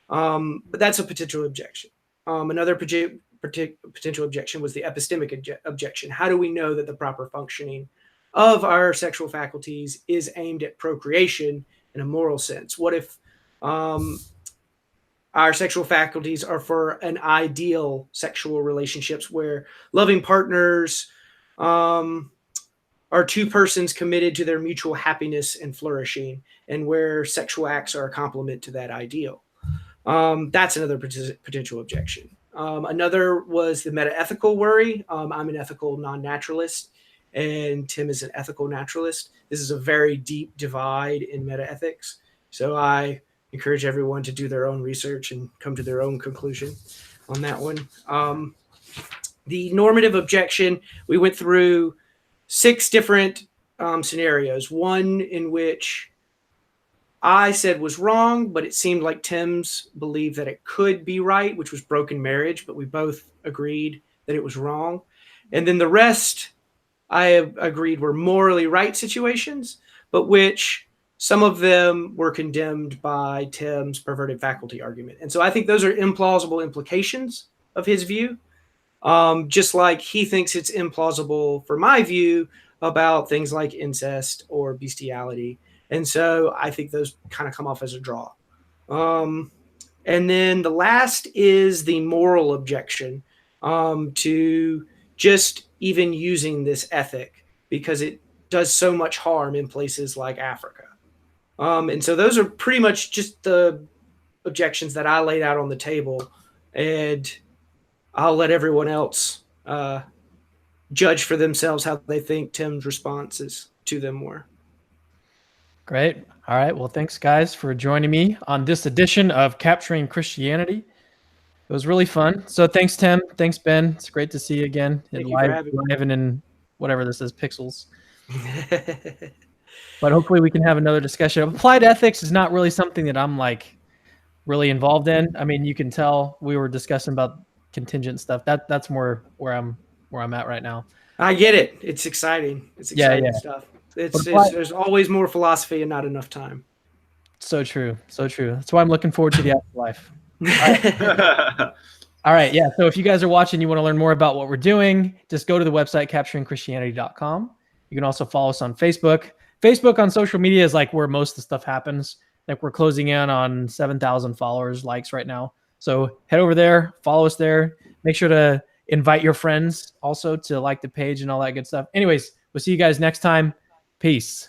Speaker 2: but that's a potential objection. Another potential objection was the epistemic objection. How do we know that the proper functioning of our sexual faculties is aimed at procreation in a moral sense? What if our sexual faculties are for an ideal sexual relationships where loving partners are two persons committed to their mutual happiness and flourishing, and where sexual acts are a complement to that ideal? That's another potential objection. Another was the meta-ethical worry. I'm an ethical non-naturalist, and Tim is an ethical naturalist. This is a very deep divide in meta-ethics. So I encourage everyone to do their own research and come to their own conclusion on that one. The normative objection, we went through 6 different scenarios. One in which I said was wrong, but it seemed like Tim's believed that it could be right, which was broken marriage, but we both agreed that it was wrong. And then the rest I agreed were morally right situations, but which some of them were condemned by Tim's perverted faculty argument. And so I think those are implausible implications of his view. Just like he thinks it's implausible for my view about things like incest or bestiality. And so I think those kind of come off as a draw. And then the last is the moral objection to just even using this ethic, because it does so much harm in places like Africa. And so those are pretty much just the objections that I laid out on the table. And I'll let everyone else judge for themselves how they think Tim's responses to them were.
Speaker 1: Great. All right. Well, thanks, guys, for joining me on this edition of Capturing Christianity. It was really fun. So thanks, Tim. Thanks, Ben. It's great to see you again.
Speaker 2: Thank you for having me.
Speaker 1: Live and in whatever this is, pixels. But hopefully we can have another discussion. Applied ethics is not really something that I'm like really involved in. I mean, you can tell we were discussing about contingent stuff. That's more where I'm at right now.
Speaker 2: I get it. It's exciting. It's exciting stuff. There's always more philosophy and not enough time.
Speaker 1: So true. So true. That's why I'm looking forward to the afterlife. All right. Yeah. So if you guys are watching, you want to learn more about what we're doing, just go to the website, capturingchristianity.com. You can also follow us on Facebook. Facebook on social media is like where most of the stuff happens. Like we're closing in on 7,000 followers, likes right now. So head over there, follow us there. Make sure to invite your friends also to like the page and all that good stuff. Anyways, we'll see you guys next time. Peace.